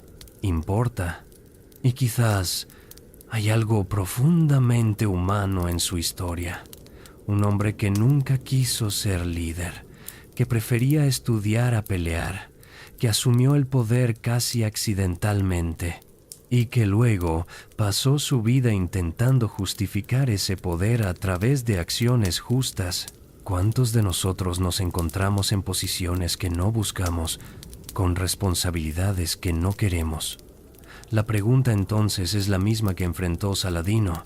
importa. Y quizás hay algo profundamente humano en su historia. Un hombre que nunca quiso ser líder, que prefería estudiar a pelear, que asumió el poder casi accidentalmente y que luego pasó su vida intentando justificar ese poder a través de acciones justas. ¿Cuántos de nosotros nos encontramos en posiciones que no buscamos, con responsabilidades que no queremos? La pregunta entonces es la misma que enfrentó Saladino.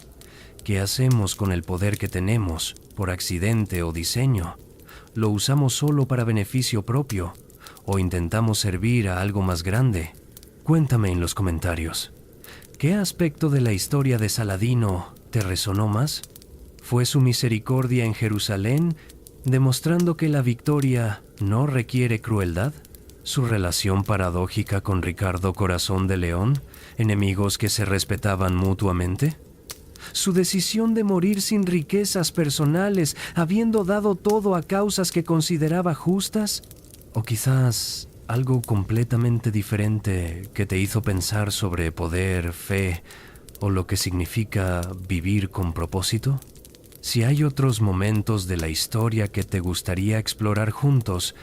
¿Qué hacemos con el poder que tenemos, por accidente o diseño? ¿Lo usamos solo para beneficio propio o intentamos servir a algo más grande? Cuéntame en los comentarios. ¿Qué aspecto de la historia de Saladino te resonó más? ¿Fue su misericordia en Jerusalén, demostrando que la victoria no requiere crueldad? ¿Su relación paradójica con Ricardo Corazón de León, enemigos que se respetaban mutuamente? ¿Su decisión de morir sin riquezas personales, habiendo dado todo a causas que consideraba justas? ¿O quizás algo completamente diferente que te hizo pensar sobre poder, fe o lo que significa vivir con propósito? Si hay otros momentos de la historia que te gustaría explorar juntos,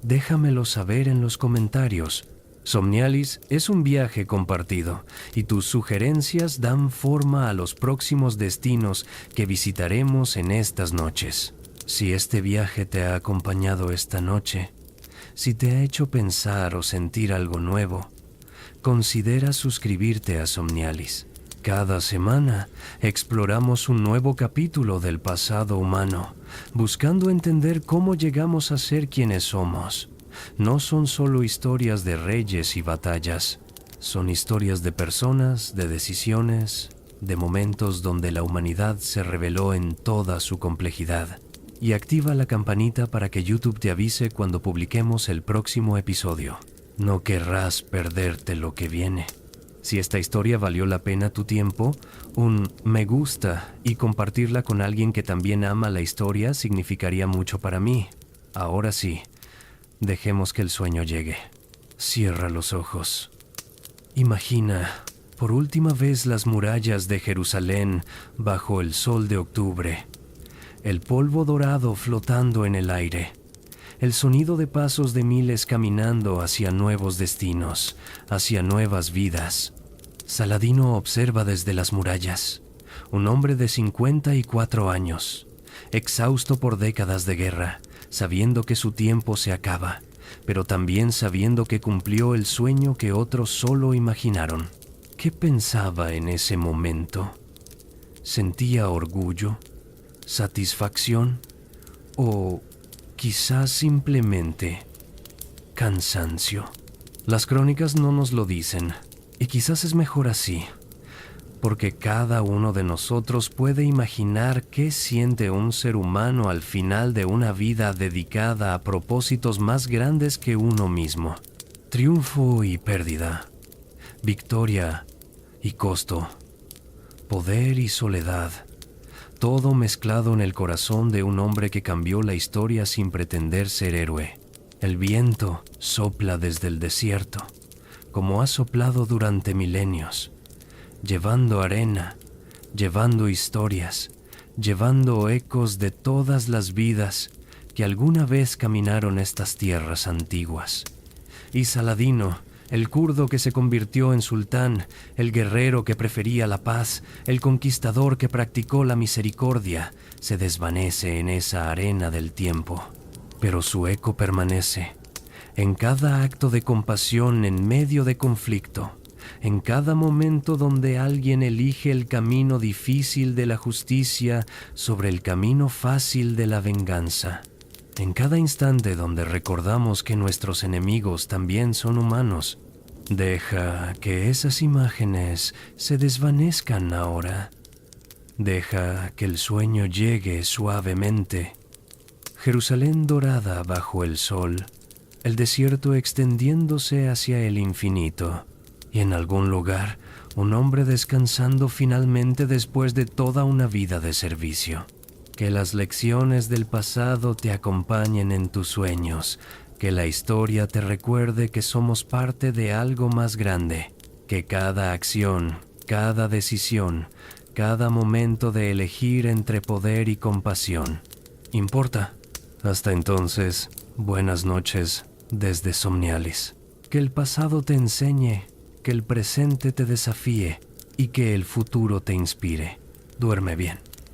déjamelo saber en los comentarios. Somnialis es un viaje compartido y tus sugerencias dan forma a los próximos destinos que visitaremos en estas noches. Si este viaje te ha acompañado esta noche, si te ha hecho pensar o sentir algo nuevo, considera suscribirte a Somnialis. Cada semana exploramos un nuevo capítulo del pasado humano, buscando entender cómo llegamos a ser quienes somos. No son solo historias de reyes y batallas, son historias de personas, de decisiones, de momentos donde la humanidad se reveló en toda su complejidad. Y activa la campanita para que YouTube te avise cuando publiquemos el próximo episodio. No querrás perderte lo que viene. Si esta historia valió la pena tu tiempo, un me gusta y compartirla con alguien que también ama la historia significaría mucho para mí. Ahora sí, dejemos que el sueño llegue. Cierra los ojos. Imagina por última vez las murallas de Jerusalén bajo el sol de octubre. El polvo dorado flotando en el aire. El sonido de pasos de miles caminando hacia nuevos destinos, hacia nuevas vidas. Saladino observa desde las murallas. Un hombre de 54 años, exhausto por décadas de guerra, sabiendo que su tiempo se acaba, pero también sabiendo que cumplió el sueño que otros solo imaginaron. ¿Qué pensaba en ese momento? ¿Sentía orgullo, satisfacción o quizás simplemente cansancio. Las crónicas no nos lo dicen, y quizás es mejor así, porque cada uno de nosotros puede imaginar qué siente un ser humano al final de una vida dedicada a propósitos más grandes que uno mismo. Triunfo y pérdida, victoria y costo, poder y soledad, todo mezclado en el corazón de un hombre que cambió la historia sin pretender ser héroe. El viento sopla desde el desierto, como ha soplado durante milenios, llevando arena, llevando historias, llevando ecos de todas las vidas que alguna vez caminaron estas tierras antiguas. Y Saladino, el kurdo que se convirtió en sultán, el guerrero que prefería la paz, el conquistador que practicó la misericordia, se desvanece en esa arena del tiempo. Pero su eco permanece en cada acto de compasión en medio de conflicto, en cada momento donde alguien elige el camino difícil de la justicia sobre el camino fácil de la venganza, en cada instante donde recordamos que nuestros enemigos también son humanos. Deja que esas imágenes se desvanezcan ahora. Deja que el sueño llegue suavemente. Jerusalén dorada bajo el sol, el desierto extendiéndose hacia el infinito, y en algún lugar un hombre descansando finalmente después de toda una vida de servicio. Que las lecciones del pasado te acompañen en tus sueños, que la historia te recuerde que somos parte de algo más grande, que cada acción, cada decisión, cada momento de elegir entre poder y compasión importa. Hasta entonces, buenas noches desde Somnialis. Que el pasado te enseñe, que el presente te desafíe y que el futuro te inspire. Duerme bien.